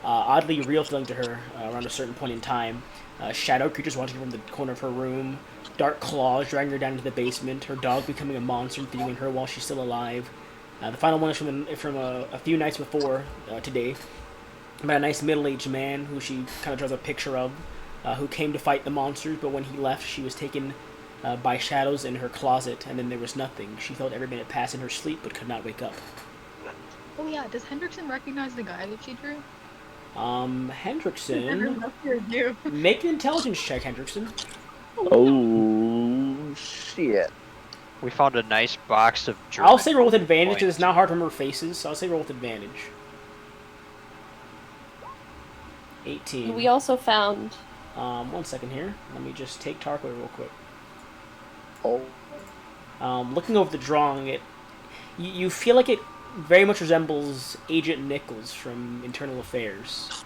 Speaker 1: oddly real feeling to her around a certain point in time. Shadow creatures watching from the corner of her room, dark claws dragging her down into the basement, her dog becoming a monster and feeding her while she's still alive. The final one is from a few nights before today, about a nice middle-aged man who she kind of draws a picture of, who came to fight the monsters, but when he left, she was taken by shadows in her closet, and then there was nothing. She felt every minute pass in her sleep, but could not wake up.
Speaker 2: Oh yeah, does Hendrickson recognize the guy that she drew?
Speaker 1: Hendrickson,
Speaker 2: That's your new.
Speaker 1: make an intelligence check, Hendrickson.
Speaker 4: Oh shit!
Speaker 3: We found a nice box of German
Speaker 1: I'll say roll with advantage, because
Speaker 3: coins.
Speaker 1: it's not hard to remember faces, so I'll say roll with advantage. 18.
Speaker 5: We also found
Speaker 1: 1 second here. Let me just take Tarkway real quick.
Speaker 4: Oh,
Speaker 1: Looking over the drawing, you feel like it very much resembles Agent Nichols from Internal Affairs.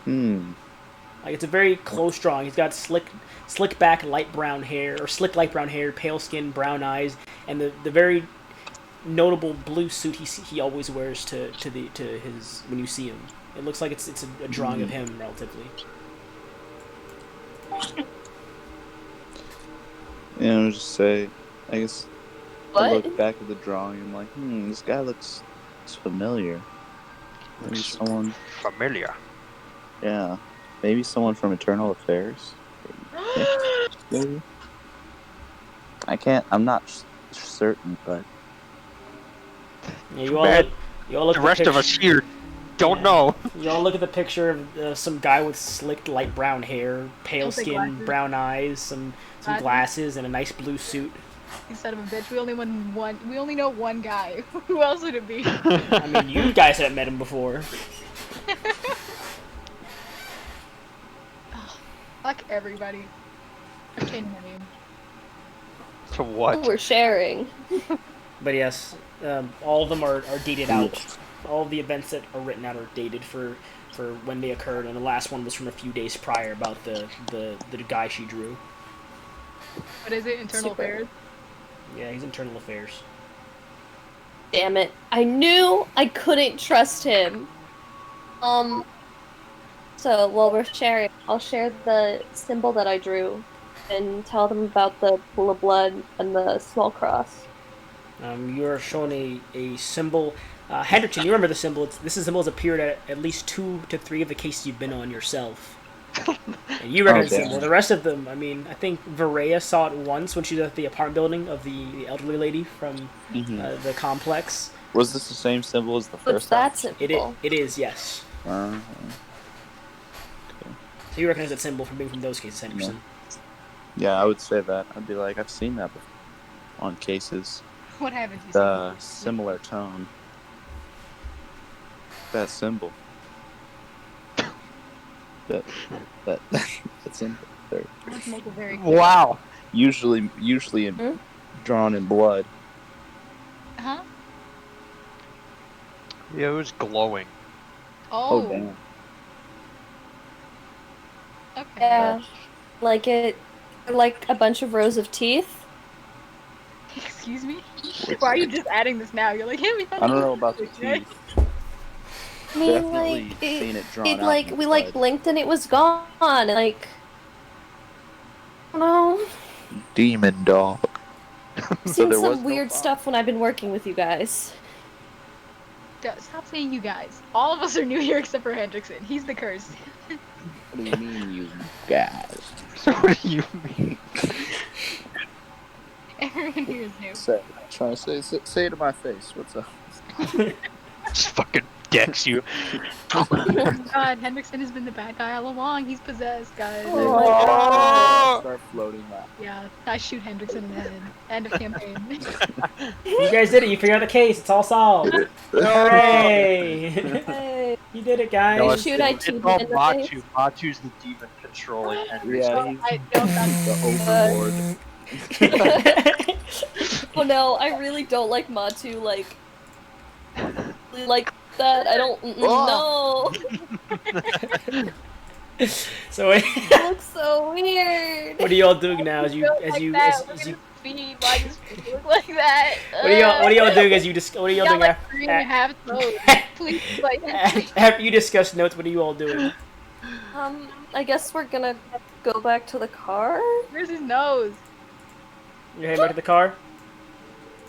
Speaker 1: Like it's a very close drawing. He's got slick back, light brown hair, or slick light brown hair, pale skin, brown eyes, and the very notable blue suit he always wears to his when you see him. It looks like it's a drawing of him relatively.
Speaker 4: Yeah, I would just say, I guess I
Speaker 5: what?
Speaker 4: look back at the drawing and I'm like, this guy looks familiar. Maybe someone,
Speaker 3: Familiar.
Speaker 4: yeah, maybe someone from Eternal Affairs. Maybe. I'm not certain, but
Speaker 1: Yeah,
Speaker 3: Too bad.
Speaker 1: you all look
Speaker 3: The
Speaker 1: at the
Speaker 3: rest of us
Speaker 1: picture-
Speaker 3: here don't know.
Speaker 1: You all look at the picture of some guy with slicked light brown hair, pale
Speaker 2: With the
Speaker 1: skin,
Speaker 2: glasses.
Speaker 1: brown eyes, some glasses, and a nice blue suit.
Speaker 2: You son of a bitch. We only know one guy. Who else would it be?
Speaker 1: I mean, you guys haven't met him before.
Speaker 2: Fuck everybody. I'm changing my name.
Speaker 3: To what?
Speaker 5: We're sharing.
Speaker 1: But yes, all of them are dated out. All of the events that are written out are dated for when they occurred, and the last one was from a few days prior about the guy she drew.
Speaker 2: What is it? Internal
Speaker 5: Super.
Speaker 2: Affairs?
Speaker 1: Yeah, he's Internal Affairs.
Speaker 5: Damn it. I knew I couldn't trust him. So while we're sharing, I'll share the symbol that I drew and tell them about the pool of blood and the small cross.
Speaker 1: You are shown a symbol. Hendrickson, you remember the symbol. This symbol has appeared at least 2 to 3 of the cases you've been on yourself. And you recognize the
Speaker 4: damn.
Speaker 1: symbol. The rest of them, I mean, I think Varea saw it once when she was at the apartment building of the elderly lady from the complex.
Speaker 4: was this the same symbol as the
Speaker 5: What's
Speaker 4: first
Speaker 5: that
Speaker 4: time?
Speaker 5: symbol?
Speaker 1: It is, yes.
Speaker 4: Uh,
Speaker 1: So you recognize that symbol from being from those cases, Henderson.
Speaker 4: yeah, I would say that. I'd be like, I've seen that before on cases.
Speaker 2: What haven't you
Speaker 4: The
Speaker 2: seen?
Speaker 4: similar tone. That symbol. that symbol. There.
Speaker 2: Let's make it very clear.
Speaker 3: Wow.
Speaker 4: Usually drawn in blood.
Speaker 2: Huh?
Speaker 3: Yeah, it was glowing.
Speaker 2: Oh,
Speaker 4: damn.
Speaker 2: okay.
Speaker 5: Yeah. Like like a bunch of rows of teeth.
Speaker 2: Excuse me? Why are you just adding this now? You're like, hey, we thought
Speaker 4: I don't
Speaker 2: you
Speaker 4: know
Speaker 2: were
Speaker 4: about the
Speaker 2: okay.
Speaker 4: teeth.
Speaker 5: I mean,
Speaker 4: Definitely
Speaker 5: like
Speaker 4: seen it drawn
Speaker 5: it
Speaker 4: out
Speaker 5: like
Speaker 4: in
Speaker 5: we
Speaker 4: the
Speaker 5: like
Speaker 4: blood.
Speaker 5: blinked and it was gone. Like, I don't know.
Speaker 4: Demon dog.
Speaker 5: I've
Speaker 4: So
Speaker 5: seen
Speaker 4: there was
Speaker 5: some
Speaker 4: no
Speaker 5: weird
Speaker 4: bomb.
Speaker 5: stuff when I've been working with you guys.
Speaker 2: Stop saying you guys. All of us are new here except for Hendrickson. He's the cursed.
Speaker 4: What do you mean, you guys?
Speaker 3: What do you mean?
Speaker 2: Everyone here is new.
Speaker 4: Trying to say it to my face. What's up?
Speaker 3: Just fucking decks you.
Speaker 2: Oh God, Hendrickson has been the bad guy all along. He's possessed, guys.
Speaker 3: Oh!
Speaker 4: Start floating that.
Speaker 2: Yeah, I shoot Hendrickson in the head. End of campaign.
Speaker 1: You guys did it. You figured out the case. It's all solved. Hooray!
Speaker 5: Hey,
Speaker 1: You did it, guys.
Speaker 3: No,
Speaker 5: shoot I
Speaker 3: It's
Speaker 5: two
Speaker 3: all
Speaker 5: in the
Speaker 3: Matu.
Speaker 5: face?
Speaker 3: Matu's the demon controlling Henry.
Speaker 4: Yeah, he's
Speaker 2: I don't
Speaker 4: the overlord.
Speaker 5: Oh no, I really don't like Matu. Like, like that. I don't know.
Speaker 1: So
Speaker 5: It looks so weird.
Speaker 1: what are y'all doing now? As you
Speaker 2: Look
Speaker 1: as
Speaker 2: like
Speaker 1: you
Speaker 2: that.
Speaker 1: as,
Speaker 2: Look
Speaker 1: as
Speaker 2: at
Speaker 1: you
Speaker 2: his feet. Why does he look like that?
Speaker 1: what are y'all doing as you what are
Speaker 2: He
Speaker 1: y'all
Speaker 2: got
Speaker 1: doing
Speaker 2: like 3.5 toes. Please, like,
Speaker 1: after you discuss notes? What are you all doing?
Speaker 5: I guess we're gonna go back to the car.
Speaker 2: where's his nose?
Speaker 1: You're heading back to the car.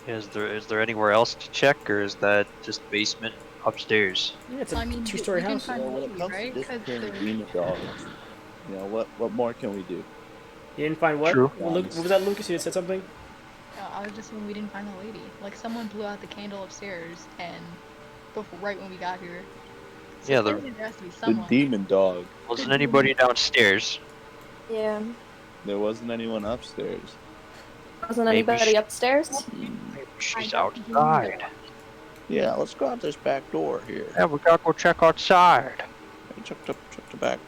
Speaker 3: Is there anywhere else to check, or is that just basement upstairs?
Speaker 1: Yeah, it's
Speaker 2: I
Speaker 1: a
Speaker 2: mean,
Speaker 1: two-story
Speaker 2: we can
Speaker 1: house.
Speaker 2: find
Speaker 4: When it
Speaker 2: Lady,
Speaker 4: comes
Speaker 2: right?
Speaker 4: to
Speaker 2: 'Cause
Speaker 4: disappearing
Speaker 2: they're-
Speaker 4: demon dogs, what more can we do?
Speaker 1: You didn't find what?
Speaker 3: True.
Speaker 1: What was that, Lucas? You had said something.
Speaker 2: I was just saying we didn't find the lady. Like someone blew out the candle upstairs, and before, right when we got here. So
Speaker 3: Yeah,
Speaker 2: clearly there has to be
Speaker 4: The
Speaker 2: someone.
Speaker 4: demon dog.
Speaker 3: Wasn't anybody downstairs?
Speaker 5: Yeah.
Speaker 4: There wasn't anyone upstairs.
Speaker 5: Wasn't
Speaker 3: Maybe
Speaker 5: anybody
Speaker 3: she-
Speaker 5: upstairs?
Speaker 3: Maybe
Speaker 2: I
Speaker 3: she's
Speaker 2: got the demon
Speaker 3: outside.
Speaker 2: dog.
Speaker 4: Yeah, let's go out this back door here.
Speaker 3: Yeah, we gotta go check outside.
Speaker 4: Hey, check the back.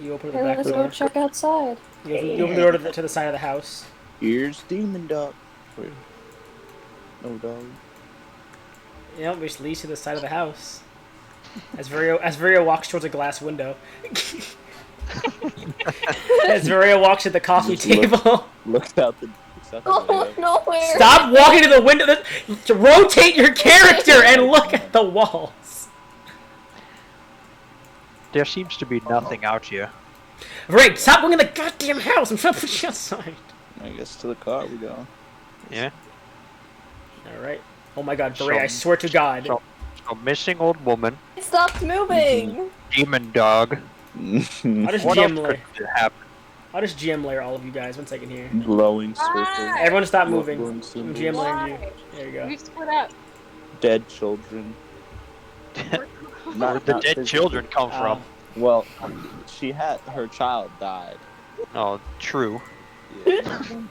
Speaker 1: You open the
Speaker 5: Okay, let
Speaker 1: back
Speaker 5: us
Speaker 1: door.
Speaker 5: go check outside.
Speaker 1: You open the door to the side of the house.
Speaker 4: Here's demon dog. Wait. No dog.
Speaker 1: Yep, which leads to the side of the house. As Vario walks towards a glass window. As Vario walks to the coffee
Speaker 4: Just look-
Speaker 1: table.
Speaker 4: Looks out the
Speaker 5: Oh,
Speaker 4: window.
Speaker 5: nowhere.
Speaker 1: Stop walking to the window. To rotate your character and look at the walls.
Speaker 3: There seems to be nothing out here.
Speaker 1: Right, stop going in the goddamn house. I'm trying to put you outside.
Speaker 4: I guess to the car we go.
Speaker 3: Yeah.
Speaker 1: All right. Oh my God,
Speaker 3: So-
Speaker 1: Vario! I swear to God.
Speaker 3: So, a missing old woman,
Speaker 5: It stopped moving.
Speaker 3: demon dog.
Speaker 1: I'll just
Speaker 3: What
Speaker 1: GM
Speaker 3: else
Speaker 1: layer.
Speaker 3: could happen?
Speaker 1: I'll just GM layer all of you guys. 1 second here.
Speaker 4: Glowing circles.
Speaker 1: Everyone stop moving.
Speaker 4: Glowing
Speaker 1: I'm
Speaker 4: symbols.
Speaker 1: GM layering you. There you go.
Speaker 2: We split up.
Speaker 4: Dead children.
Speaker 3: Where did the dead
Speaker 4: physically.
Speaker 3: children come from?
Speaker 4: Well, she had her child died.
Speaker 3: Oh, true.
Speaker 4: Yeah. I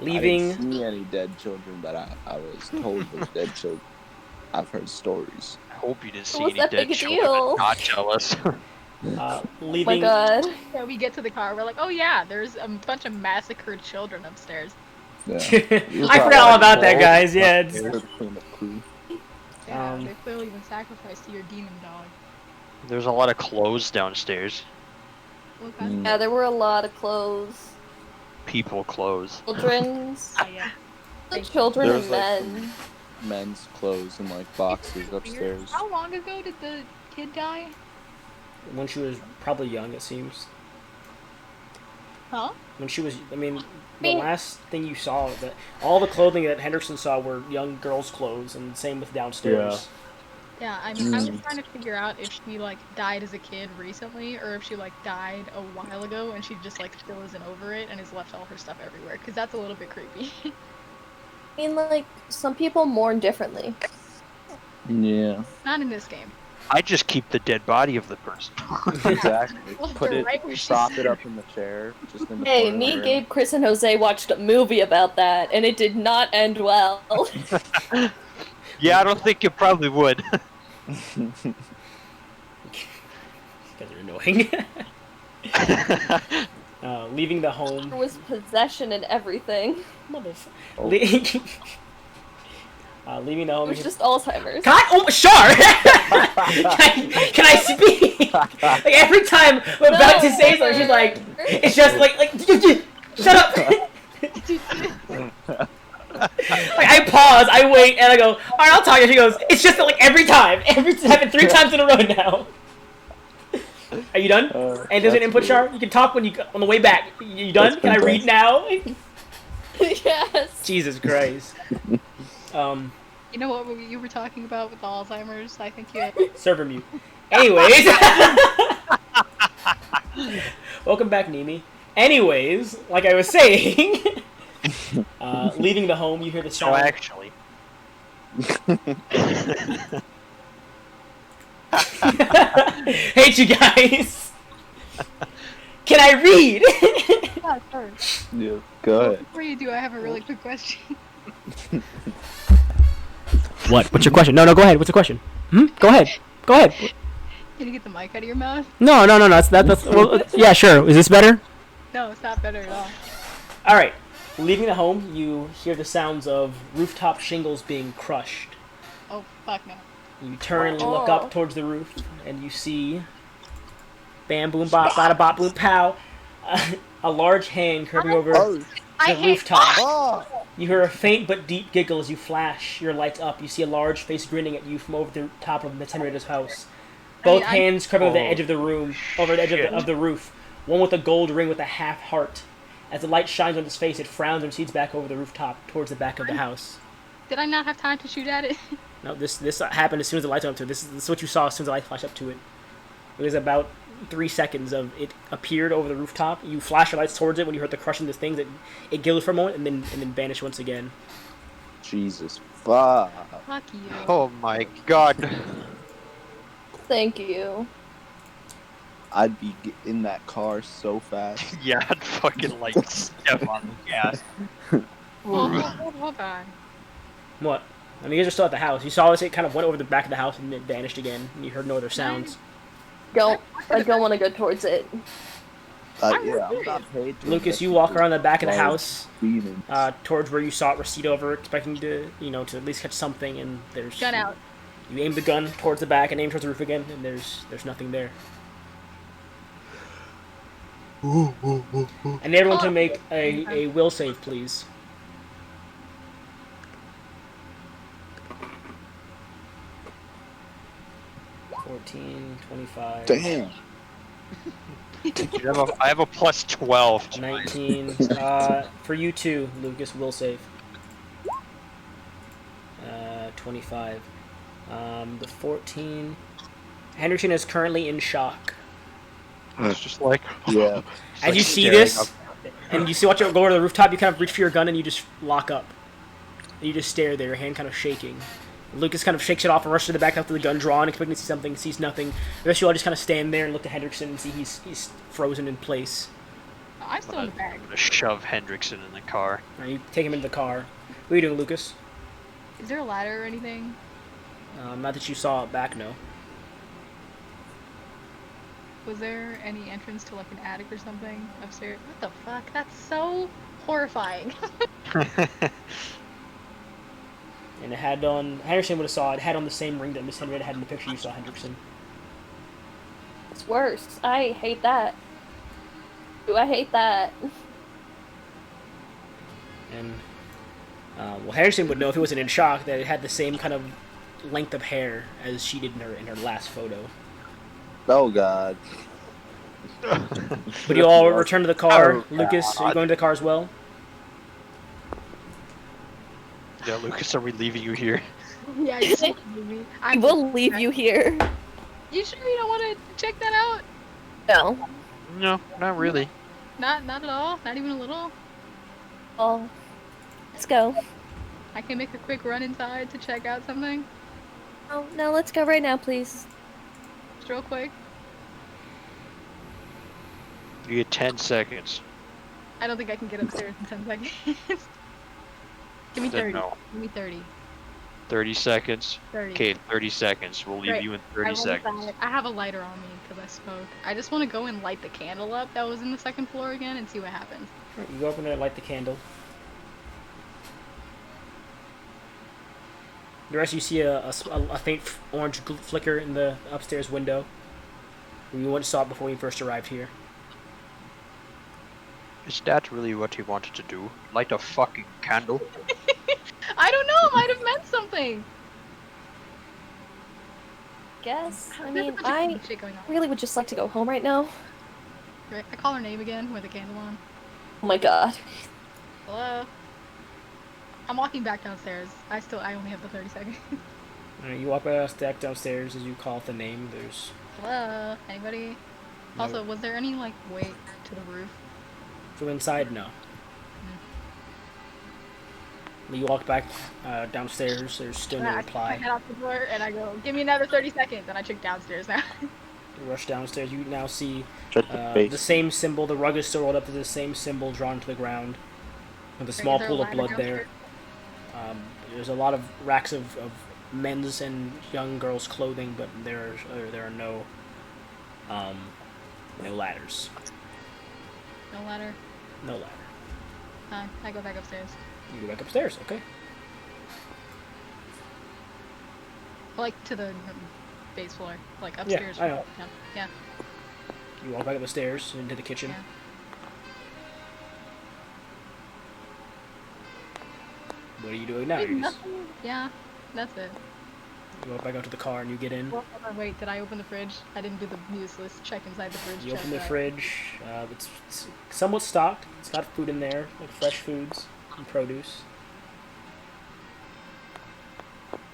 Speaker 1: Leaving.
Speaker 4: didn't see any dead children, but I was told there's dead children. I've heard stories.
Speaker 3: I hope you didn't see
Speaker 5: was
Speaker 3: any
Speaker 5: that
Speaker 3: dead
Speaker 5: big a
Speaker 3: children.
Speaker 5: deal?
Speaker 3: I'm not jealous.
Speaker 5: Oh my
Speaker 1: Leaving.
Speaker 5: god.
Speaker 2: So we get to the car. We're like, oh yeah, there's a bunch of massacred children upstairs.
Speaker 4: Yeah.
Speaker 1: I forgot all about that, guys. Yeah. It's,
Speaker 4: For the cleanup crew.
Speaker 2: Yeah,
Speaker 1: Um,
Speaker 2: they've clearly been sacrificed to your demon dog.
Speaker 3: There's a lot of clothes downstairs.
Speaker 2: What kind
Speaker 5: Yeah, there were a lot of clothes.
Speaker 3: People clothes.
Speaker 5: Children's.
Speaker 2: of yeah.
Speaker 5: The children
Speaker 4: There's,
Speaker 5: and
Speaker 4: like,
Speaker 5: men.
Speaker 4: Men's clothes in like boxes upstairs.
Speaker 2: How long ago did the kid die?
Speaker 1: when she was probably young, it seems.
Speaker 2: Huh?
Speaker 1: When she was, I mean, the
Speaker 5: mean-
Speaker 1: last thing you saw, that all the clothing that Henderson saw were young girls' clothes, and same with downstairs.
Speaker 2: Yeah, I mean, I was trying to figure out if she like died as a kid recently, or if she like died a while ago and she just like still isn't over it and has left all her stuff everywhere. Because that's a little bit creepy.
Speaker 5: I mean, like, some people mourn differently.
Speaker 4: Yeah.
Speaker 2: Not in this game.
Speaker 3: I just keep the dead body of the person.
Speaker 4: Exactly.
Speaker 2: Left
Speaker 4: Put
Speaker 2: her
Speaker 4: it,
Speaker 2: right where she's
Speaker 4: prop it
Speaker 2: sitting.
Speaker 4: up in the chair, just in the
Speaker 5: Hey,
Speaker 4: corner
Speaker 5: me,
Speaker 4: of the room.
Speaker 5: Gabe, Chris, and Jose watched a movie about that, and it did not end well.
Speaker 3: Yeah, I don't think it probably would.
Speaker 1: You guys are annoying. Leaving the home.
Speaker 5: There was possession and everything.
Speaker 1: Motherfucker.
Speaker 4: Oh.
Speaker 1: Leaving the
Speaker 5: It
Speaker 1: home.
Speaker 5: was just Alzheimer's.
Speaker 1: God, oh, Shar! can I speak? Like, every time I'm about to say something, she's like, it's just like, shut up! Like, I pause, I wait, and I go, alright, I'll talk. And she goes, it's just that, like, every time. It's happened 3 times in a row now. Are you done? And there's an
Speaker 4: that's
Speaker 1: input,
Speaker 4: weird.
Speaker 1: Shar? You can talk when you on the way back. You done?
Speaker 4: That's
Speaker 1: Can I read
Speaker 4: fantastic.
Speaker 1: now?
Speaker 5: Yes.
Speaker 1: Jesus Christ.
Speaker 2: You know what you were talking about with the Alzheimer's? I think you had...
Speaker 1: Server mute. Anyways. Welcome back, Nimi. Anyways, like I was saying, leaving the home, you hear the
Speaker 3: So
Speaker 1: sound.
Speaker 3: actually,
Speaker 1: Hate you guys. Can I read?
Speaker 2: Yeah, sure.
Speaker 4: Yeah, go ahead.
Speaker 2: Before you do, I have a really quick question.
Speaker 1: What? What's your question? No, go ahead. What's the question? Go ahead. Go ahead.
Speaker 2: Can you get the mic out of your mouth?
Speaker 1: No. That's well, yeah, sure. Is this better?
Speaker 2: No, it's not better at all.
Speaker 1: All right. Leaving the home, you hear the sounds of rooftop shingles being crushed
Speaker 2: Oh, fuck no.
Speaker 1: You turn and look up towards the roof, and you see... Bam, boom, bop, bada, bop, boom, pow. A large hand curving over
Speaker 4: Oh,
Speaker 2: I
Speaker 1: the
Speaker 2: hate
Speaker 1: rooftop.
Speaker 4: fuck!
Speaker 1: You hear a faint but deep giggle as you flash your lights up. You see a large face grinning at you from over the top of Miss Henrietta's house. Both hands curving over the edge of the room, over the edge of the roof. One with a gold ring with a half heart. As the light shines on his face, it frowns and proceeds back over the rooftop towards the back of the house.
Speaker 2: Did I not have time to shoot at it?
Speaker 1: No, this happened as soon as the lights went up to it. This is what you saw as soon as the light flashed up to it. It was about 3 seconds of it appeared over the rooftop. You flash your lights towards it when you heard the crushing of this thing. That it giggled for a moment and then vanished once again.
Speaker 4: Jesus, fuck.
Speaker 2: Fuck you.
Speaker 3: Oh my god.
Speaker 5: Thank you.
Speaker 4: I'd be in that car so fast.
Speaker 3: Yeah, I'd fucking like step on the gas.
Speaker 2: Hold on.
Speaker 1: What? I mean, you guys are still at the house. You saw this. It kind of went over the back of the house and it vanished again. And you heard no other sounds.
Speaker 5: I don't want to go towards it.
Speaker 4: Yeah, I'm not paid to
Speaker 1: Lucas, you walk around the back of the
Speaker 4: investigate
Speaker 1: house,
Speaker 4: demons.
Speaker 1: towards where you saw it recede over, expecting to, to at least catch something. And there's
Speaker 2: Gun out.
Speaker 1: You aim the gun towards the back and aim towards the roof again, and there's nothing there. And everyone to make a will save, please. $14, $25.
Speaker 4: Damn.
Speaker 3: I have a plus 12.
Speaker 1: 19. For you too, Lucas, will save. 25. The 14. Henderson is currently in shock.
Speaker 3: It's just like...
Speaker 4: Yeah.
Speaker 1: As you see this, and you watch it go over the rooftop, you kind of reach for your gun and you just lock up. And you just stare there, your hand kind of shaking. Lucas kind of shakes it off and rushes to the back after the gun drawn, expecting to see something, sees nothing. The rest of you all just kind of stand there and look at Hendrickson and see he's frozen in place.
Speaker 2: I'm still in the bag.
Speaker 3: I'm gonna shove Hendrickson in the car.
Speaker 1: Right, you take him into the car. What are you doing, Lucas?
Speaker 2: Is there a ladder or anything?
Speaker 1: Not that you saw it back, no.
Speaker 2: Was there any entrance to like an attic or something upstairs? What the fuck? That's so horrifying.
Speaker 1: And it had on... Henderson would have saw it. It had on the same ring that Miss Henrietta had in the picture you saw Hendrickson.
Speaker 5: It's worse. I hate that. Do I hate that?
Speaker 1: And, well, Henderson would know if he wasn't in shock that it had the same kind of length of hair as she did in her last photo.
Speaker 4: Oh, God.
Speaker 1: Would you all return to the car?
Speaker 3: Oh,
Speaker 1: Lucas, are you going to the car as well?
Speaker 3: Yeah, Lucas, are we leaving you here?
Speaker 2: Yeah, you can't leave me.
Speaker 5: I will leave you here.
Speaker 2: You sure you don't want to check that out?
Speaker 5: No.
Speaker 3: No, not really.
Speaker 2: Not at all? Not even a little?
Speaker 5: Oh. Let's go.
Speaker 2: I can make a quick run inside to check out something?
Speaker 5: Oh, no, let's go right now, please.
Speaker 2: Just real quick.
Speaker 3: You get 10 seconds.
Speaker 2: I don't think I can get upstairs in 10 seconds. Give me
Speaker 3: Then
Speaker 2: 30.
Speaker 3: no.
Speaker 2: Give me 30.
Speaker 3: 30 seconds.
Speaker 2: 30.
Speaker 3: Okay, 30 seconds. We'll leave
Speaker 2: Great.
Speaker 3: you in 30 seconds.
Speaker 2: I have a lighter on me because I spoke. I just want to go and light the candle up that was in the second floor again and see what happens.
Speaker 1: You go up in there and light the candle. The rest of you see a faint orange flicker in the upstairs window. You once saw it before you first arrived here.
Speaker 3: Is that really what he wanted to do? Light a fucking candle?
Speaker 2: I don't know. It might have meant something.
Speaker 5: Guess. I
Speaker 2: There's a
Speaker 5: mean,
Speaker 2: bunch of
Speaker 5: I
Speaker 2: funny shit going on.
Speaker 5: really would just like to go home right now.
Speaker 2: Right. I call her name again with the candle on.
Speaker 5: Oh my god.
Speaker 2: Hello. I'm walking back downstairs. I only have the 30 seconds.
Speaker 1: Alright, you walk back downstairs as you call out the name. There's
Speaker 2: Hello. Anybody?
Speaker 1: No.
Speaker 2: Also, was there any like way to the roof?
Speaker 1: from inside, no. You walk back downstairs. There's still no
Speaker 2: I
Speaker 1: reply.
Speaker 2: head out the door and I go, give me another 30 seconds, and I check downstairs now.
Speaker 1: You rush downstairs. You now see
Speaker 4: Shut the face.
Speaker 1: the same symbol. The rug is still rolled up to the same symbol drawn to the ground, with a small
Speaker 2: Is there a
Speaker 1: pool of
Speaker 2: ladder
Speaker 1: blood there. There's a lot of racks of men's and young girls' clothing, but there are no ladders.
Speaker 2: No ladder.
Speaker 1: No ladder.
Speaker 2: I go back upstairs.
Speaker 1: You go back upstairs. Okay.
Speaker 2: Like to the base floor, like upstairs.
Speaker 1: I know.
Speaker 2: Yeah.
Speaker 1: You walk back up the stairs into the kitchen.
Speaker 2: Yeah.
Speaker 1: What are you doing now?
Speaker 2: Wait,
Speaker 1: You just
Speaker 2: nothing. Yeah, that's it.
Speaker 1: you walk back out to the car and you get in.
Speaker 2: Well, hold on, wait, did I open the fridge? I didn't do the useless check inside the fridge.
Speaker 1: You
Speaker 2: check
Speaker 1: open the
Speaker 2: that.
Speaker 1: fridge. It's somewhat stocked. It's got food in there, like fresh foods and produce.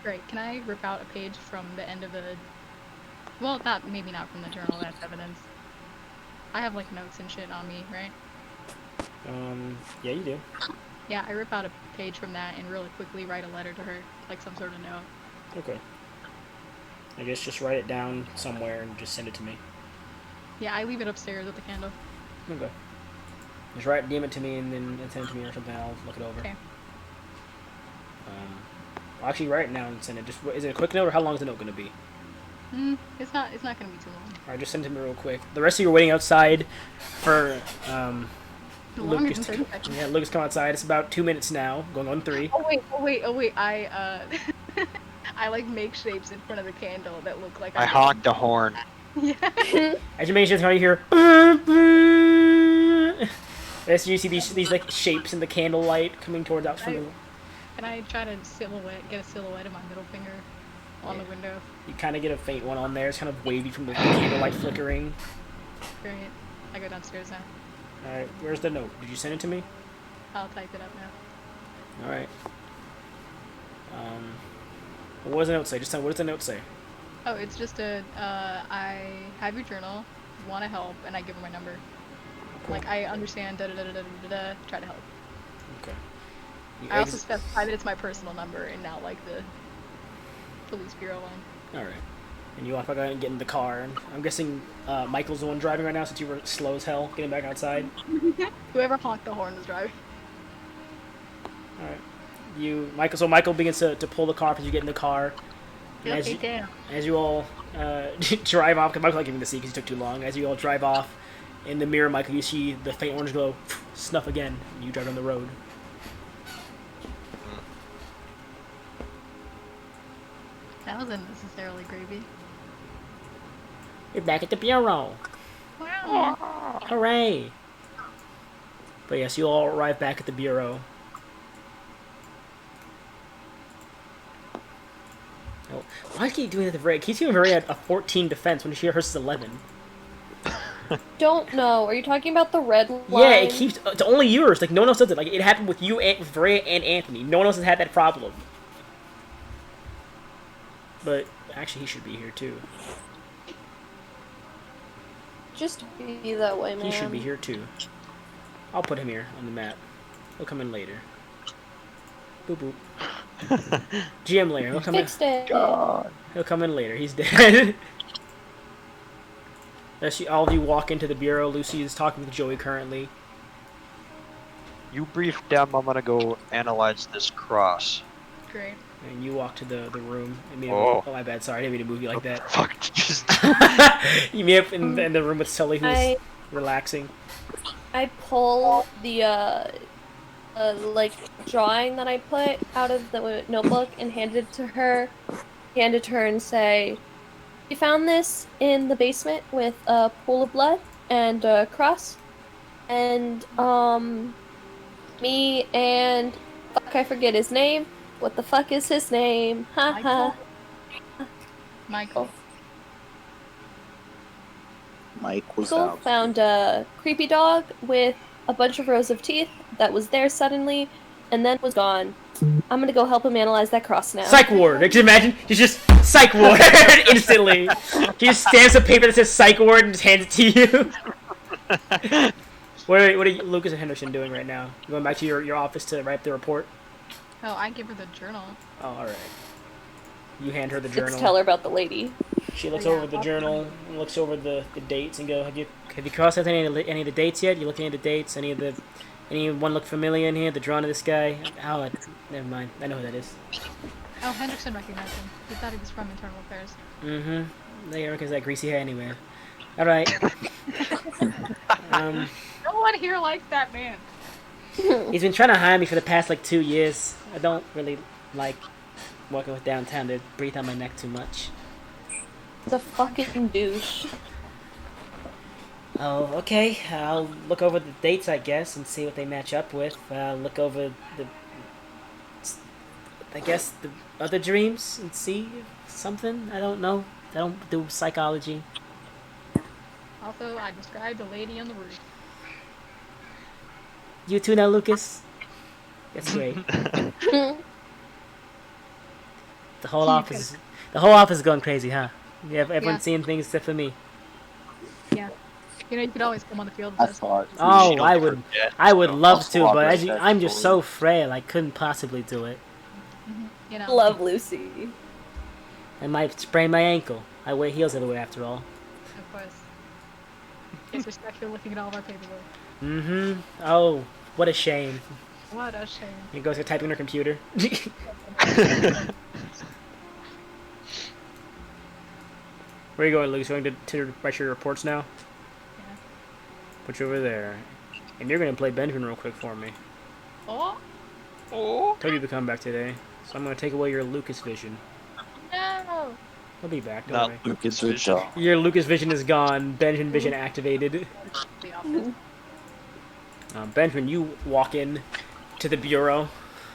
Speaker 2: Great. Can I rip out a page from the end of the? Well, maybe not from the journal. That's evidence. I have like notes and shit on me, right?
Speaker 1: Yeah, you do.
Speaker 2: Yeah, I rip out a page from that and really quickly write a letter to her, like some sort of note.
Speaker 1: Okay. I guess just write it down somewhere and just send it to me.
Speaker 2: Yeah, I leave it upstairs with the candle.
Speaker 1: Okay. Just write, DM it to me, and then send it to me or something. I'll look it over.
Speaker 2: Okay.
Speaker 1: I'll actually write it now and send it. Just is it a quick note or how long is the note gonna be?
Speaker 2: It's not gonna be too long.
Speaker 1: All right, just send it to me real quick. The rest of you are waiting outside for
Speaker 2: Longer
Speaker 1: Lucas.
Speaker 2: than 30 seconds.
Speaker 1: Yeah, Lucas come outside. It's about 2 minutes now, going on 3.
Speaker 2: Oh wait. I I like make shapes in front of the candle that look like
Speaker 3: I honked the horn.
Speaker 2: Yeah.
Speaker 1: As you make sure you hear. As you see these like shapes in the candlelight coming towards out from the.
Speaker 2: Can I try to get a silhouette of my middle finger on the window?
Speaker 1: You kind of get a faint one on there. It's kind of wavy from the candlelight flickering.
Speaker 2: Great. I go downstairs now.
Speaker 1: All right, where's the note? Did you send it to me?
Speaker 2: I'll type it up now.
Speaker 1: All right. What does the note say? Just tell me, what does the note say?
Speaker 2: Oh, it's just I have your journal, want to help, and I give her my number.
Speaker 1: Cool.
Speaker 2: Like, I understand, try to help.
Speaker 1: Okay.
Speaker 2: I also specify that it's my personal number and not, like, the police bureau one.
Speaker 1: All right. And you walk back out and get in the car. And I'm guessing Michael's the one driving right now since you were slow as hell getting back outside.
Speaker 2: Whoever honked the horn was driving.
Speaker 1: All right. So Michael begins to pull the car as you get in the car. And as you all drive off, because Michael not giving the seat because he took too long. As you all drive off, in the mirror, Michael, you see the faint orange glow snuff again. And you drive on the road.
Speaker 2: That was unnecessarily gravy.
Speaker 1: You're back at the bureau.
Speaker 2: Wow.
Speaker 1: Hooray! But yes, you all arrive back at the bureau. Oh, why do you keep doing that to Ray? Keeps doing Ray at a 14 defense when she hers is 11.
Speaker 5: Don't know. Are you talking about the red line?
Speaker 1: Yeah, it keeps. It's only yours. Like no one else does it. Like it happened with you, with Ray and Anthony. No one else has had that problem. But actually, he should be here too.
Speaker 5: Just be that way, man.
Speaker 1: He should be here too. I'll put him here on the map. He'll come in later. Boop boop. GM later. He'll come
Speaker 5: Fixed
Speaker 1: in.
Speaker 5: it.
Speaker 4: God.
Speaker 1: He'll come in later. He's dead. All of you walk into the bureau. Lucy is talking with Joey currently.
Speaker 3: You brief them. I'm gonna go analyze this cross.
Speaker 2: Great.
Speaker 1: And you walk to the room.
Speaker 3: Oh.
Speaker 1: Oh, my bad. Sorry, I didn't mean to move you like that.
Speaker 3: Fuck. Just.
Speaker 1: You meet up in the room with Sully, who's relaxing.
Speaker 5: I pull the like drawing that I put out of the notebook and hand it to her. Hand it to her and say, "You found this in the basement with a pool of blood and a cross, and me and fuck, I forget his name. What the fuck is his name? Haha.
Speaker 2: Michael.
Speaker 4: Mike was
Speaker 5: Michael
Speaker 4: out.
Speaker 5: found a creepy dog with a bunch of rows of teeth that was there suddenly and then was gone. I'm gonna go help him analyze that cross now."
Speaker 1: Psych ward. Can you imagine? He's just psych ward instantly. He just stamps a paper that says psych ward and just hands it to you. What are Lucas and Henderson doing right now? You going back to your office to write the report?
Speaker 2: Oh, I give her the journal.
Speaker 1: Oh, all right. You hand her the journal.
Speaker 5: Let's tell her about the lady.
Speaker 1: She looks
Speaker 2: Yeah,
Speaker 1: over the journal and looks over the dates and go, have you crossed out any of the dates yet? You looking at the dates? Anyone look familiar in here? The drawing of this guy? Oh, never mind. I know who that is.
Speaker 2: Oh, Henderson recognized him. He thought he was from Internal Affairs.
Speaker 1: Mm-hmm. They recognize that greasy hair anywhere. All right.
Speaker 2: No one here likes that man.
Speaker 1: He's been trying to hire me for the past 2 years. I don't really like walking with downtown to breathe on my neck too much.
Speaker 5: It's a fucking douche.
Speaker 1: Oh, okay. I'll look over the dates, I guess, and see what they match up with. Look over the, I guess, the other dreams and see something. I don't know. I don't do psychology.
Speaker 2: Also, I described a lady on the roof.
Speaker 1: You too now, Lucas? That's great. The whole office is going crazy, huh? Yeah, everyone's seeing things except for me.
Speaker 2: Yeah. You know, you could always come on the field
Speaker 4: I
Speaker 2: with us.
Speaker 4: thought.
Speaker 1: Oh, I would love
Speaker 4: I'll
Speaker 1: to, but
Speaker 4: cooperate that
Speaker 1: I'm just
Speaker 4: story.
Speaker 1: so frail, I couldn't possibly do it.
Speaker 2: You know.
Speaker 5: Love Lucy.
Speaker 1: I might sprain my ankle. I wear heels everywhere, after all.
Speaker 2: Of course. It's respect for looking at all of our paperwork.
Speaker 1: Mm-hmm. Oh, what a shame.
Speaker 2: What a shame.
Speaker 1: He goes to typing on her computer. Where are you going, Lucas? You going to write your reports now?
Speaker 2: Yeah.
Speaker 1: Put you over there. And you're going to play Benjamin real quick for me.
Speaker 2: Oh,
Speaker 1: Told you to come back today. So I'm going to take away your Lucas vision.
Speaker 2: no.
Speaker 1: He'll be back, don't
Speaker 3: Not
Speaker 1: worry.
Speaker 3: Lucas
Speaker 4: Good
Speaker 3: vision.
Speaker 4: job.
Speaker 1: Your Lucas vision is gone. Benjamin vision activated.
Speaker 2: The office.
Speaker 1: Benjamin, you walk in to the bureau.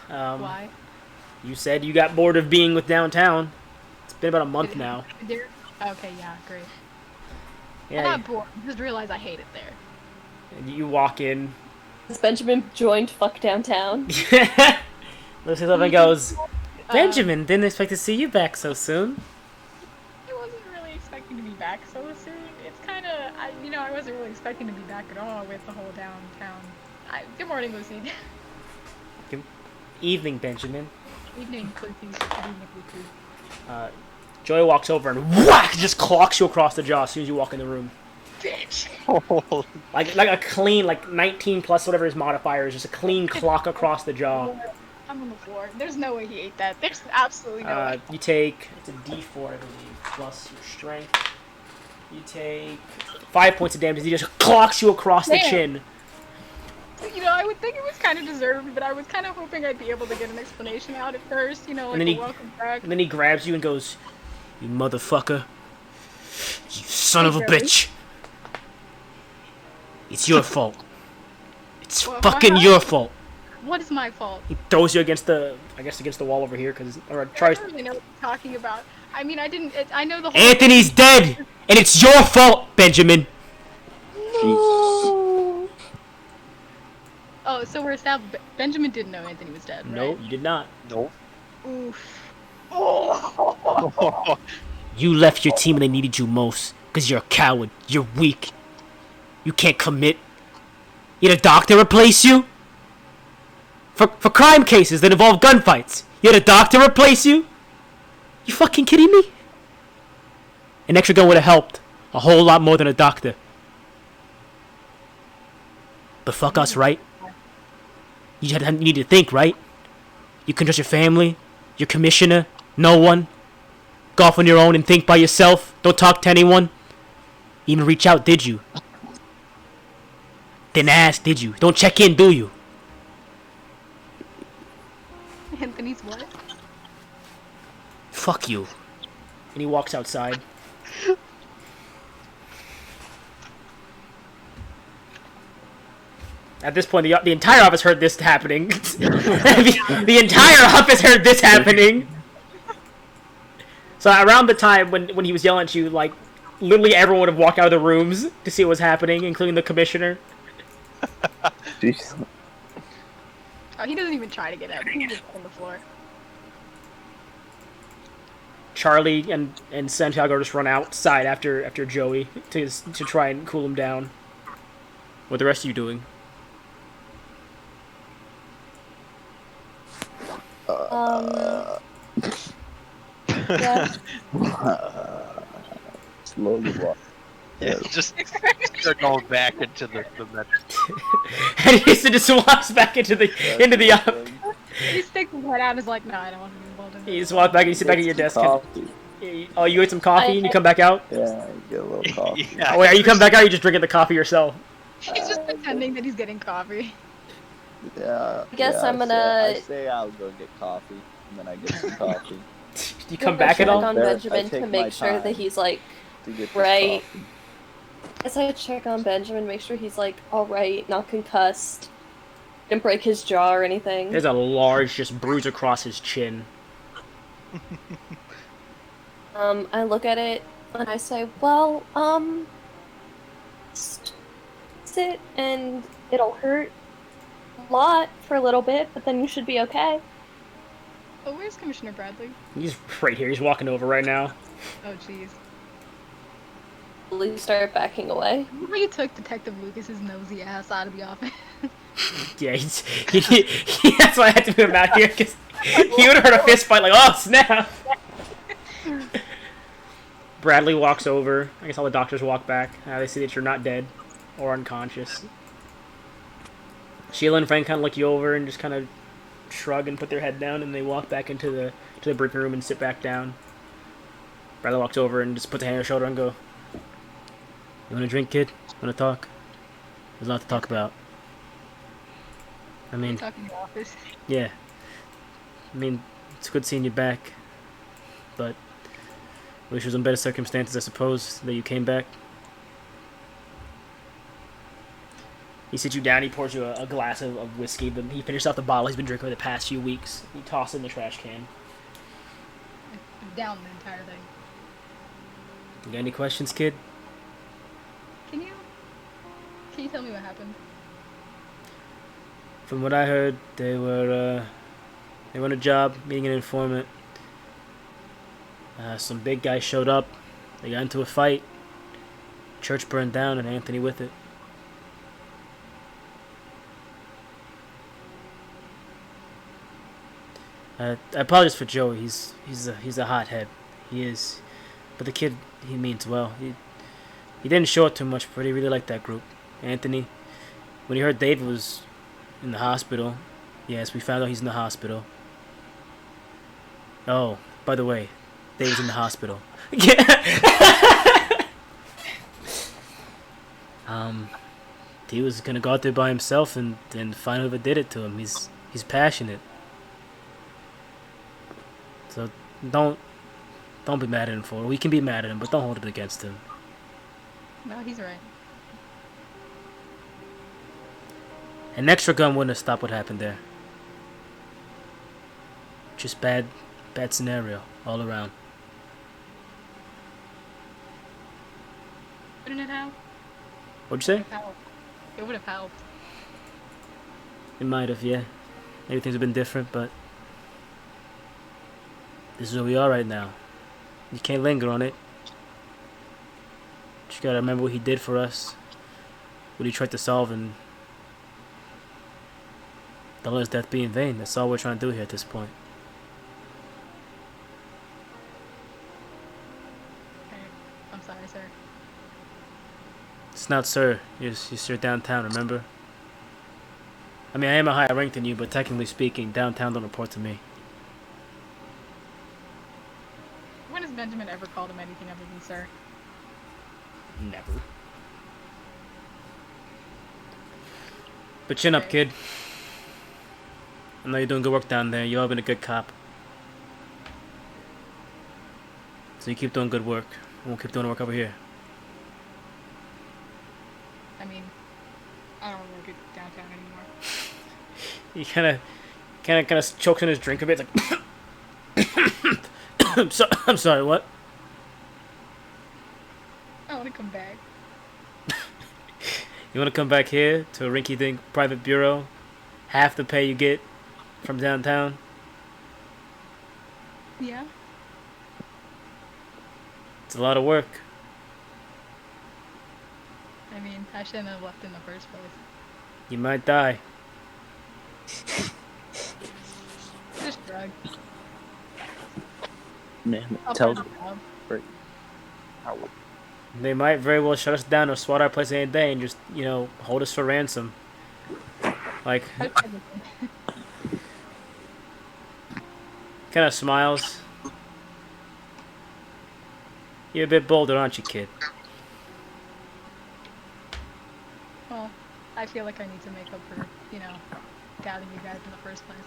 Speaker 2: Why?
Speaker 1: You said you got bored of being with downtown. It's been about a month now.
Speaker 2: Okay, yeah, great. I'm
Speaker 1: Yeah,
Speaker 2: not bored. I just realized I hate it there.
Speaker 1: and you walk in.
Speaker 5: Has Benjamin joined Fuck Downtown?
Speaker 1: Looks up and goes, Benjamin, didn't expect to see you back so soon.
Speaker 2: I wasn't really expecting to be back so soon. It's kind of, I wasn't really expecting to be back at all with the whole downtown. Good morning, Lucy.
Speaker 1: Evening, Benjamin.
Speaker 2: Evening, Lucy. Evening, Lucy.
Speaker 1: Joy walks over and whack, just clocks you across the jaw as soon as you walk in the room.
Speaker 2: Bitch.
Speaker 1: Like a clean, like 19 plus whatever his modifier is, just a clean clock across the jaw.
Speaker 2: I'm on the floor. There's no way he ate that. There's absolutely no way.
Speaker 1: You take, it's a d4, I believe, plus your strength. You take 5 points of damage. He just clocks you across the
Speaker 2: Damn.
Speaker 1: chin.
Speaker 2: I would think it was kind of deserved, but I was kind of hoping I'd be able to get an explanation out at first, like
Speaker 1: And then
Speaker 2: a
Speaker 1: he-
Speaker 2: welcome back.
Speaker 1: And then he grabs you and goes, "You motherfucker. You son of a
Speaker 2: Really?
Speaker 1: bitch. It's your fault. It's
Speaker 2: Well,
Speaker 1: fucking
Speaker 2: why?
Speaker 1: your fault."
Speaker 2: What is my fault?
Speaker 1: He throws you against the wall over here, or
Speaker 2: I
Speaker 1: tries.
Speaker 2: don't really know what you're talking about. I mean, I know the whole.
Speaker 1: Anthony's dead, and it's your fault, Benjamin.
Speaker 4: Jesus.
Speaker 2: Oh, so we're established. Benjamin didn't know Anthony was dead, right?
Speaker 1: No, you did not.
Speaker 3: No.
Speaker 2: Oof. Oh.
Speaker 1: You left your team when they needed you most, because you're a coward. You're weak. You can't commit. You had a doctor replace you? For crime cases that involve gunfights. You had a doctor replace you? You fucking kidding me? An extra gun would have helped. A whole lot more than a doctor. But fuck us, right? You need to think, right? You can trust your family, your commissioner, no one. Golf on your own and think by yourself. Don't talk to anyone. Even reach out, did you? Didn't ask, did you? Don't check in, do you?
Speaker 2: Anthony's what?
Speaker 1: Fuck you. And he walks outside. At this point, the entire office heard this happening. the entire office heard this happening. So around the time when he was yelling at you, like, literally everyone would have walked out of the rooms to see what was happening, including the commissioner.
Speaker 4: Jeez.
Speaker 2: Oh, he doesn't even try to get up. He's just on the floor.
Speaker 1: Charlie and Santiago just run outside after Joey to try and cool him down. What are the rest of you doing?
Speaker 5: Yeah.
Speaker 4: Slowly walk.
Speaker 3: Yeah, just start going back into the metro.
Speaker 1: And he just walks back into the office.
Speaker 2: He sticks his head out and is like, no, I don't want to be involved in
Speaker 1: You
Speaker 2: this.
Speaker 1: just walk back and you sit back at your desk.
Speaker 4: Coffee.
Speaker 1: Oh, you ate some coffee and you come back out?
Speaker 4: Yeah, you get a little coffee.
Speaker 3: Yeah.
Speaker 1: Oh, wait, are you come back out or are you just drinking the coffee yourself?
Speaker 2: He's just pretending that he's getting coffee.
Speaker 4: Yeah.
Speaker 5: I guess
Speaker 4: yeah,
Speaker 5: I'm gonna-
Speaker 4: I say I'll go get coffee. and then I get some coffee.
Speaker 1: You come
Speaker 5: gonna
Speaker 1: back at
Speaker 5: check
Speaker 1: all?
Speaker 5: on
Speaker 4: There, I
Speaker 5: Benjamin to
Speaker 4: take my
Speaker 5: make sure that
Speaker 4: time
Speaker 5: he's like
Speaker 4: to get this
Speaker 5: right.
Speaker 4: coffee.
Speaker 5: Guess I check on Benjamin, make sure he's like all right, not concussed, didn't break his jaw or anything.
Speaker 1: There's a large just bruise across his chin.
Speaker 5: I look at it and I say, well, sit and it'll hurt a lot for a little bit, but then you should be okay.
Speaker 2: Oh, where's Commissioner Bradley?
Speaker 1: He's right here. He's walking over right now.
Speaker 2: Oh, jeez.
Speaker 5: Slowly start backing away.
Speaker 2: We took Detective Lucas's nosy ass out of the office.
Speaker 1: Yeah, that's why I had to move him out here, because he would have heard a fist fight like, oh, snap! Bradley walks over. I guess all the doctors walk back. They see that you're not dead or unconscious. Sheila and Frank kind of look you over and just kind of shrug and put their head down, and they walk back into the briefing room and sit back down. Bradley walks over and just puts a hand on her shoulder and go, "You want a drink, kid? Want to talk? There's a lot to talk about." I mean,
Speaker 2: Talking in the office.
Speaker 1: yeah. I mean, it's good seeing you back, but wish it was in better circumstances, I suppose, that you came back. He sits you down, he pours you a glass of whiskey, but he finishes off the bottle he's been drinking for the past few weeks. He tosses it in the trash can.
Speaker 2: Down the entire thing.
Speaker 1: You got any questions, kid?
Speaker 2: Can you tell me what happened?
Speaker 1: From what I heard, they were on a job, meeting an informant. Some big guy showed up. They got into a fight. Church burned down, and Anthony with it. I apologize for Joey. He's a hothead. He is, but the kid, he means well. He didn't show it too much, but he really liked that group. Anthony, when he heard David was in the hospital, yes, we found out he's in the hospital. Oh, by the way, David's in the hospital. He was gonna go out there by himself and find whoever did it to him. He's passionate. So don't be mad at him for it. We can be mad at him, but don't hold it against him.
Speaker 2: No, he's right.
Speaker 1: An extra gun wouldn't have stopped what happened there. Just bad scenario all around.
Speaker 2: Wouldn't it have?
Speaker 1: What'd you say?
Speaker 2: It would have helped.
Speaker 1: It might have, yeah. Maybe things have been different, but this is where we are right now. You can't linger on it. Just gotta remember what he did for us, what he tried to solve, and don't let his death be in vain. That's all we're trying to do here at this point.
Speaker 2: Okay. I'm sorry, sir.
Speaker 1: It's not sir. You're sir downtown, remember? I mean, I am a higher rank than you, but technically speaking, downtown don't report to me.
Speaker 2: When has Benjamin ever called him anything other than sir?
Speaker 1: Never. But chin up, kid. I know you're doing good work down there. You've all been a good cop. So you keep doing good work. We'll keep doing the work over here.
Speaker 2: I mean, I don't work at downtown anymore.
Speaker 1: He kind of chokes on his drink a bit. It's like, I'm sorry, what?
Speaker 2: I want to come back.
Speaker 1: You want to come back here to a rinky-dink private bureau? Half the pay you get from downtown?
Speaker 2: Yeah?
Speaker 1: It's a lot of work.
Speaker 2: I mean, I shouldn't have left in the first place.
Speaker 1: You might die.
Speaker 2: Just drug.
Speaker 4: Man,
Speaker 2: I'll
Speaker 4: tell
Speaker 2: find a job.
Speaker 4: how
Speaker 1: They might very well shut us down or swat our place any day and just, hold us for ransom. Like, kind of smiles. You're a bit bolder, aren't you, kid?
Speaker 2: Well, I feel like I need to make up for, doubting you guys in the first place.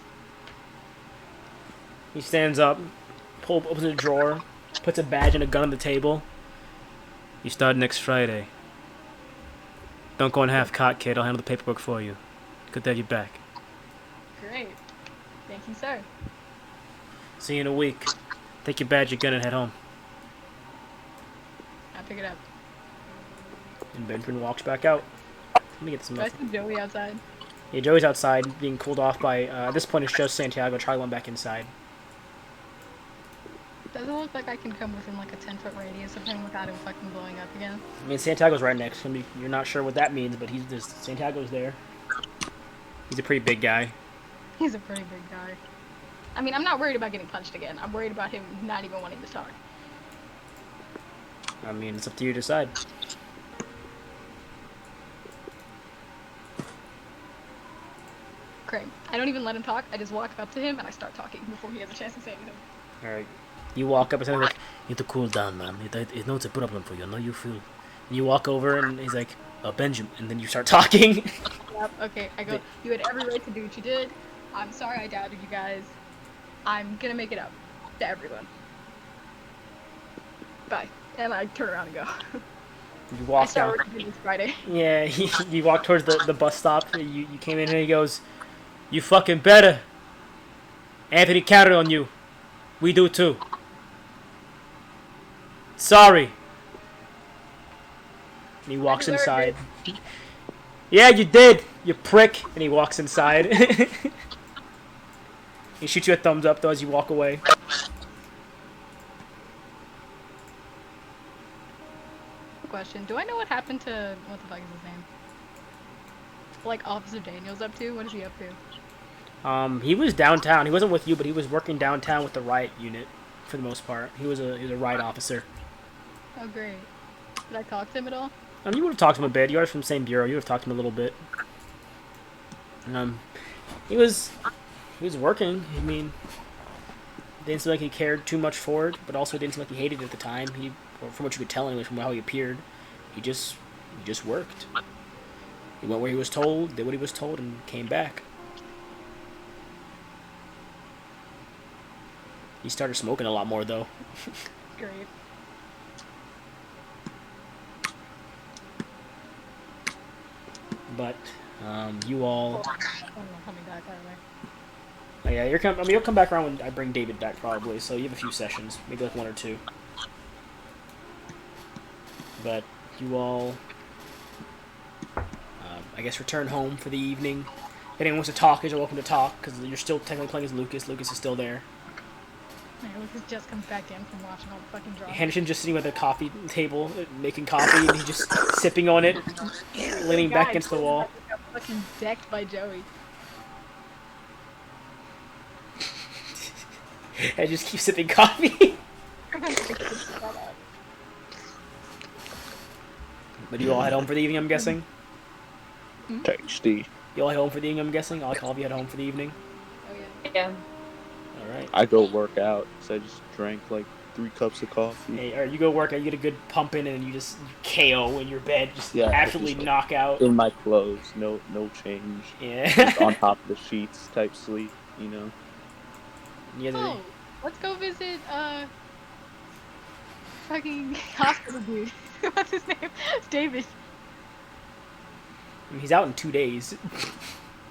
Speaker 1: He stands up, opens a drawer, puts a badge and a gun on the table. You start next Friday. Don't go in half-cocked, kid. I'll handle the paperwork for you. Good to have you back.
Speaker 2: Great. Thank you, sir.
Speaker 1: See you in a week. Take your badge, your gun, and head home.
Speaker 2: I'll pick it up.
Speaker 1: And Benjamin walks back out. Let me get some.
Speaker 2: Do I see Joey outside?
Speaker 1: Yeah, Joey's outside, being cooled off by. At this point, it's just Santiago. Charlie went back inside.
Speaker 2: Does it look like I can come within like a 10-foot radius of him without him fucking blowing up again?
Speaker 1: I mean, Santiago's right next to him. You're not sure what that means, but Santiago's there. He's a pretty big guy.
Speaker 2: He's a pretty big guy. I mean, I'm not worried about getting punched again. I'm worried about him not even wanting to talk.
Speaker 1: I mean, it's up to you to decide.
Speaker 2: Great. I don't even let him talk. I just walk up to him and I start talking before he has a chance to say anything.
Speaker 1: Alright. You walk up and something's like, you need to cool down, man. It knows it's a problem for you. I know you feel. And you walk over and he's like, Benjamin. And then you start talking.
Speaker 2: Yep, okay. I go, you had every right to do what you did. I'm sorry I doubted you guys. I'm gonna make it up to everyone. Bye. And I turn around and go.
Speaker 1: You walk
Speaker 2: I start
Speaker 1: down.
Speaker 2: working this Friday.
Speaker 1: Yeah, you walk towards the bus stop. You came in and he goes, you fucking better. Anthony counted on you. We do too. Sorry. And he walks inside. Yeah, you did, you prick. And he walks inside. He shoots you a thumbs up though as you walk away.
Speaker 2: Question. Do I know what happened to, what the fuck is his name? Like Officer Daniels up to? What is he up to?
Speaker 1: He was downtown. He wasn't with you, but he was working downtown with the riot unit for the most part. He was a riot officer.
Speaker 2: Oh great. Did I talk to him at all?
Speaker 1: You would have talked to him a bit. You are from the same bureau. You would have talked to him a little bit. He was working. I mean, it didn't seem like he cared too much for it, but also it didn't seem like he hated it at the time. From what you could tell anyway, from how he appeared, he just worked. He went where he was told, did what he was told, and came back. He started smoking a lot more though.
Speaker 2: Great.
Speaker 1: But you all.
Speaker 2: I'm not coming back, by the way.
Speaker 1: Oh, yeah, you're coming. I mean, you'll come back around when I bring David back, probably. So you have a few sessions, maybe like 1 or 2. But you all, I guess, return home for the evening. If anyone wants to talk, you're welcome to talk because you're still technically playing as Lucas. Lucas is still there.
Speaker 2: Yeah, Lucas just comes back in from watching all the fucking drama.
Speaker 1: Henderson just sitting at the coffee table, making coffee, and he's just sipping on it, leaning back against the wall.
Speaker 2: Got fucking decked by Joey.
Speaker 1: I just keep sipping coffee. But you all head home for the evening, I'm guessing?
Speaker 4: Tasty.
Speaker 1: You all head home for the evening, I'm guessing? All of you head home for the evening?
Speaker 2: Oh yeah.
Speaker 5: Yeah.
Speaker 1: Alright.
Speaker 4: I go work out, so I just drank like 3 cups of coffee.
Speaker 1: Hey, alright, you go work out, you get a good pump in, and you just KO in your bed, just
Speaker 4: Yeah,
Speaker 1: absolutely
Speaker 4: just,
Speaker 1: knock out.
Speaker 4: In my clothes, no change.
Speaker 1: Yeah.
Speaker 4: Just on top of the sheets type sleep, you know.
Speaker 1: Yeah,
Speaker 2: Oh, let's go visit fucking hospital dude. What's his name? It's David.
Speaker 1: he's out in 2 days.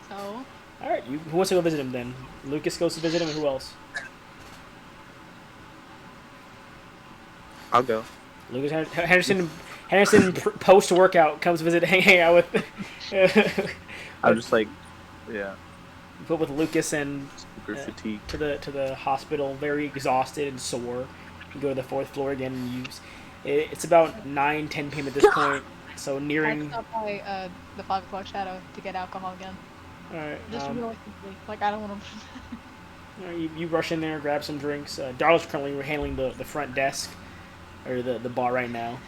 Speaker 2: So
Speaker 1: Alright, who wants to go visit him then? Lucas goes to visit him, and who else?
Speaker 4: I'll go.
Speaker 1: Lucas Henderson post-workout comes visit, hang out with...
Speaker 4: I'm just like, yeah,
Speaker 1: Put with Lucas and
Speaker 4: super fatigued.
Speaker 1: to the hospital, very exhausted and sore. You go to the 4th floor again, and it's about 9-10 p.m. at this point, so
Speaker 2: I
Speaker 1: nearing...
Speaker 2: stopped by the 5 o'clock shadow to get alcohol again.
Speaker 1: Alright,
Speaker 2: Just realistically, like I don't want to.
Speaker 1: you rush in there, grab some drinks. Darla's currently handling the front desk, or the bar right now.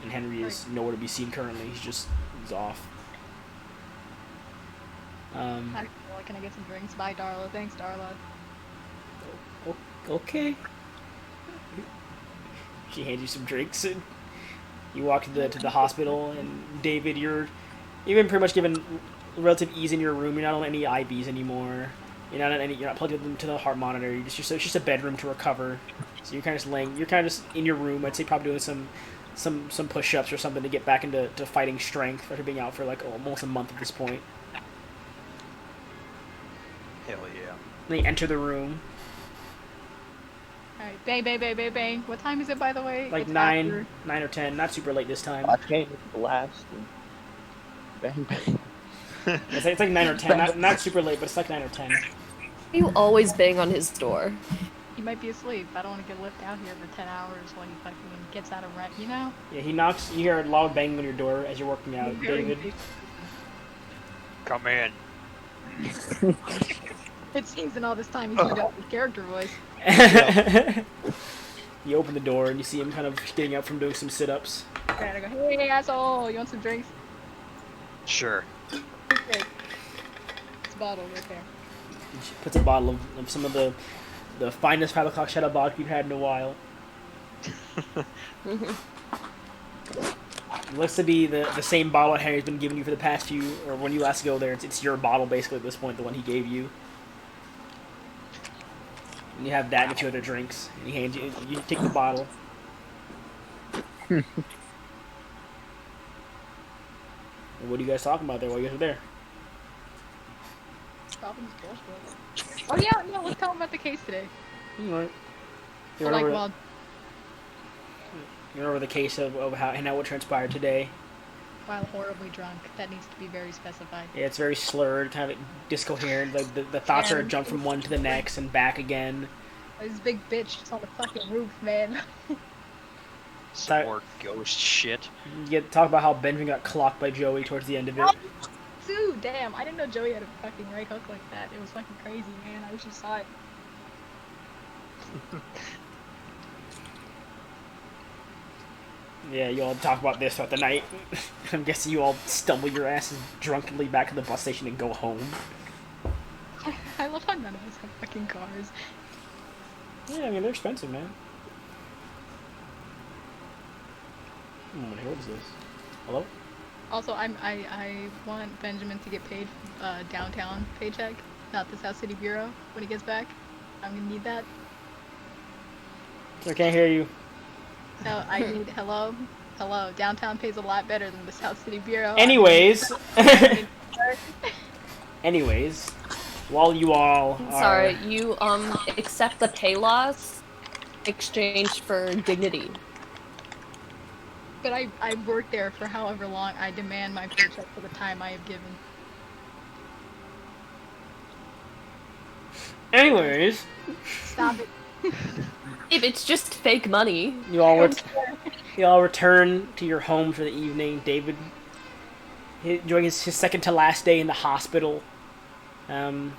Speaker 1: And Henry is nowhere to be seen currently. He's off.
Speaker 2: Can I get some drinks? Bye, Darla. Thanks, Darla.
Speaker 1: Okay. She hands you some drinks, and you walk to the hospital. And David, you've been pretty much given relative ease in your room. You're not on any IVs anymore. You're not plugged into the heart monitor. It's just a bedroom to recover. So you're kind of just laying. You're kind of just in your room. I'd say probably doing some push-ups or something to get back into fighting strength after being out for like almost a month at this point.
Speaker 3: Hell yeah.
Speaker 1: Then you enter the room.
Speaker 2: Alright, bang, bang, bang, bang, bang. What time is it, by the way?
Speaker 1: Like
Speaker 2: It's
Speaker 1: 9 or 10. Not super late this time.
Speaker 4: I can't blast and bang bang.
Speaker 1: It's like 9 or 10. Not super late, but it's like 9 or 10.
Speaker 5: You always bang on his door.
Speaker 2: He might be asleep. I don't want to get left out here for 10 hours while he fucking gets out of rent, you know?
Speaker 1: Yeah, he knocks. You hear a loud banging on your door as you're working out, David.
Speaker 3: Come in.
Speaker 2: It seems in all this time he's got his character voice.
Speaker 1: You open the door and you see him kind of getting up from doing some sit-ups.
Speaker 2: And I go, hey, asshole, you want some drinks?
Speaker 3: Sure.
Speaker 2: Okay. It's a bottle right there.
Speaker 1: She puts a bottle of some of the finest 5 o'clock shadow vodka you've had in a while. It looks to be the same bottle Harry's been giving you for the past few, or when you last go there, it's your bottle basically at this point, the one he gave you. And you have that and a few other drinks, and he hands you take the bottle. And what are you guys talking about there while you guys are there?
Speaker 2: Stopping this bullshit. Oh yeah, let's tell him about the case today.
Speaker 1: Alright. You
Speaker 2: Or like,
Speaker 1: remember,
Speaker 2: well,
Speaker 1: you remember the case of how what transpired today?
Speaker 2: while horribly drunk. That needs to be very specified.
Speaker 1: Yeah, it's very slurred, kind of discoherent. Like the thoughts are
Speaker 2: And-
Speaker 1: jump from one to the next and back again.
Speaker 2: This big bitch just on the fucking roof, man.
Speaker 3: Some more ghost shit.
Speaker 1: You get talk about how Benjamin got clocked by Joey towards the end of it.
Speaker 2: Dude, damn, I didn't know Joey had a fucking right hook like that. It was fucking crazy, man. I wish you saw it.
Speaker 1: Yeah, you all talk about this throughout the night. I'm guessing you all stumble your asses drunkenly back to the bus station and go home.
Speaker 2: I love how none of us have fucking cars.
Speaker 1: Yeah, I mean, they're expensive, man. What is this? Hello?
Speaker 2: Also, I want Benjamin to get paid downtown paycheck, not the South City Bureau, when he gets back. I'm gonna need that.
Speaker 1: I can't hear you.
Speaker 2: So I need hello. Downtown pays a lot better than the South City Bureau.
Speaker 1: Anyways. Anyways. While you all are...
Speaker 5: Sorry, you accept the pay laws exchange for dignity.
Speaker 2: But I worked there for however long. I demand my paycheck for the time I have given.
Speaker 1: Anyways.
Speaker 2: Stop it.
Speaker 5: If it's just fake money.
Speaker 1: You all return to your home for the evening. David, during his second to last day in the hospital. And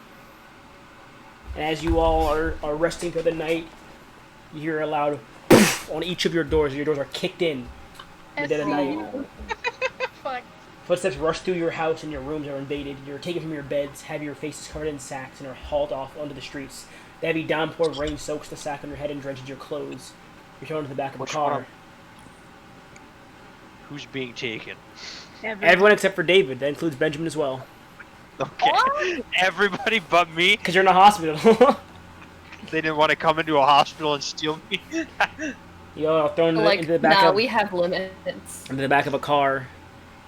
Speaker 1: as you all are resting for the night, you hear a loud on each of your doors. Your doors are kicked in the dead of night.
Speaker 2: Fuck.
Speaker 1: Footsteps rush through your house and your rooms are invaded. You're taken from your beds, have your faces covered in sacks, and are hauled off onto the streets. The heavy downpour of rain soaks the sack on your head and drenches your clothes. You're thrown to the back of a car.
Speaker 3: Who's being taken?
Speaker 1: Everyone except for David. That includes Benjamin as well.
Speaker 3: Okay. Everybody but me?
Speaker 1: Because you're in a hospital.
Speaker 3: They didn't want to come into a hospital and steal me?
Speaker 1: You all are thrown into the back
Speaker 5: nah,
Speaker 1: of...
Speaker 5: we have limits.
Speaker 1: into the back of a car.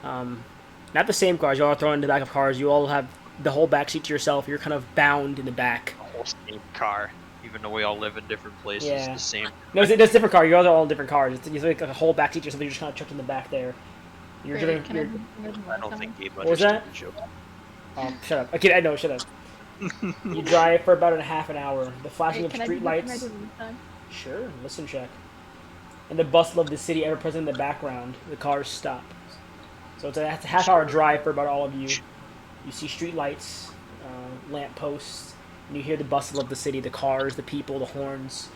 Speaker 1: Not the same cars. You all are thrown into the back of cars. You all have the whole back seat to yourself. You're kind of bound in the back.
Speaker 3: The whole same car. Even though we all live in different places,
Speaker 1: Yeah.
Speaker 3: the same.
Speaker 1: No, it's a different car. You guys are all in different cars. It's like a whole back seat to yourself. You're just kind of chucked in the back there. You're
Speaker 2: Great,
Speaker 1: driven...
Speaker 3: I don't think Gabe
Speaker 1: What was that?
Speaker 3: understood the joke.
Speaker 1: Oh, shut up. Okay, I know, shut up. You drive for about a half an hour. The flashing of street lights... Sure, listen check. And the bustle of the city ever present in the background. The cars stop. So it's a half-hour drive for about all of you. You see street lights, lamp posts, and you hear the bustle of the city, the cars, the people, the horns.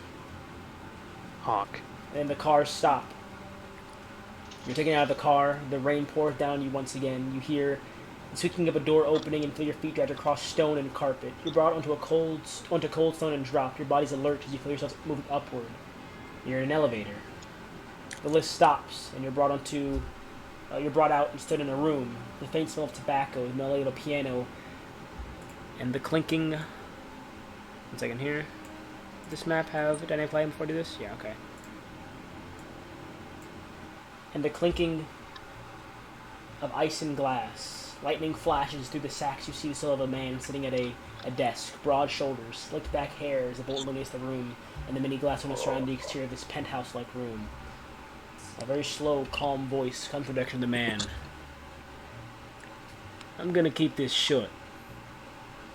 Speaker 3: Honk.
Speaker 1: And the cars stop. You're taken out of the car. The rain pours down on you once again. You hear the squeaking of a door opening and feel your feet dragged across stone and carpet. You're brought onto cold stone and dropped. Your body's alert as you feel yourself moving upward. You're in an elevator. The lift stops, and you're brought out and stood in a room. The faint smell of tobacco, the melody of a piano, and the clinking second here. This map have did I play before I do this? Yeah, okay. And the clinking of ice and glass. Lightning flashes through the sacks. You see the silhouette of a man sitting at a desk, broad shoulders, slicked back hair as the bolt illuminates the room, and the many glass windows surround the exterior of this penthouse-like room. A very slow, calm voice comes from the direction of the man. I'm gonna keep this short.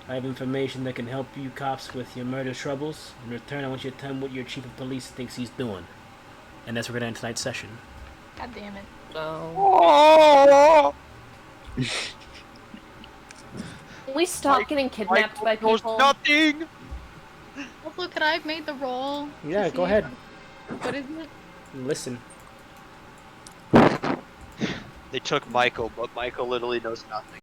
Speaker 1: I have information that can help you cops with your murder troubles. In return, I want you to tell me what your chief of police thinks he's doing. And that's where we're gonna end tonight's session.
Speaker 2: God damn it.
Speaker 5: No. Can we stop getting kidnapped by
Speaker 3: Michael knows
Speaker 5: people?
Speaker 3: nothing.
Speaker 2: Also, could I have made the roll? to
Speaker 1: Yeah,
Speaker 2: see
Speaker 1: go ahead.
Speaker 2: What is it?
Speaker 1: Listen.
Speaker 3: They took Michael, but Michael literally knows nothing.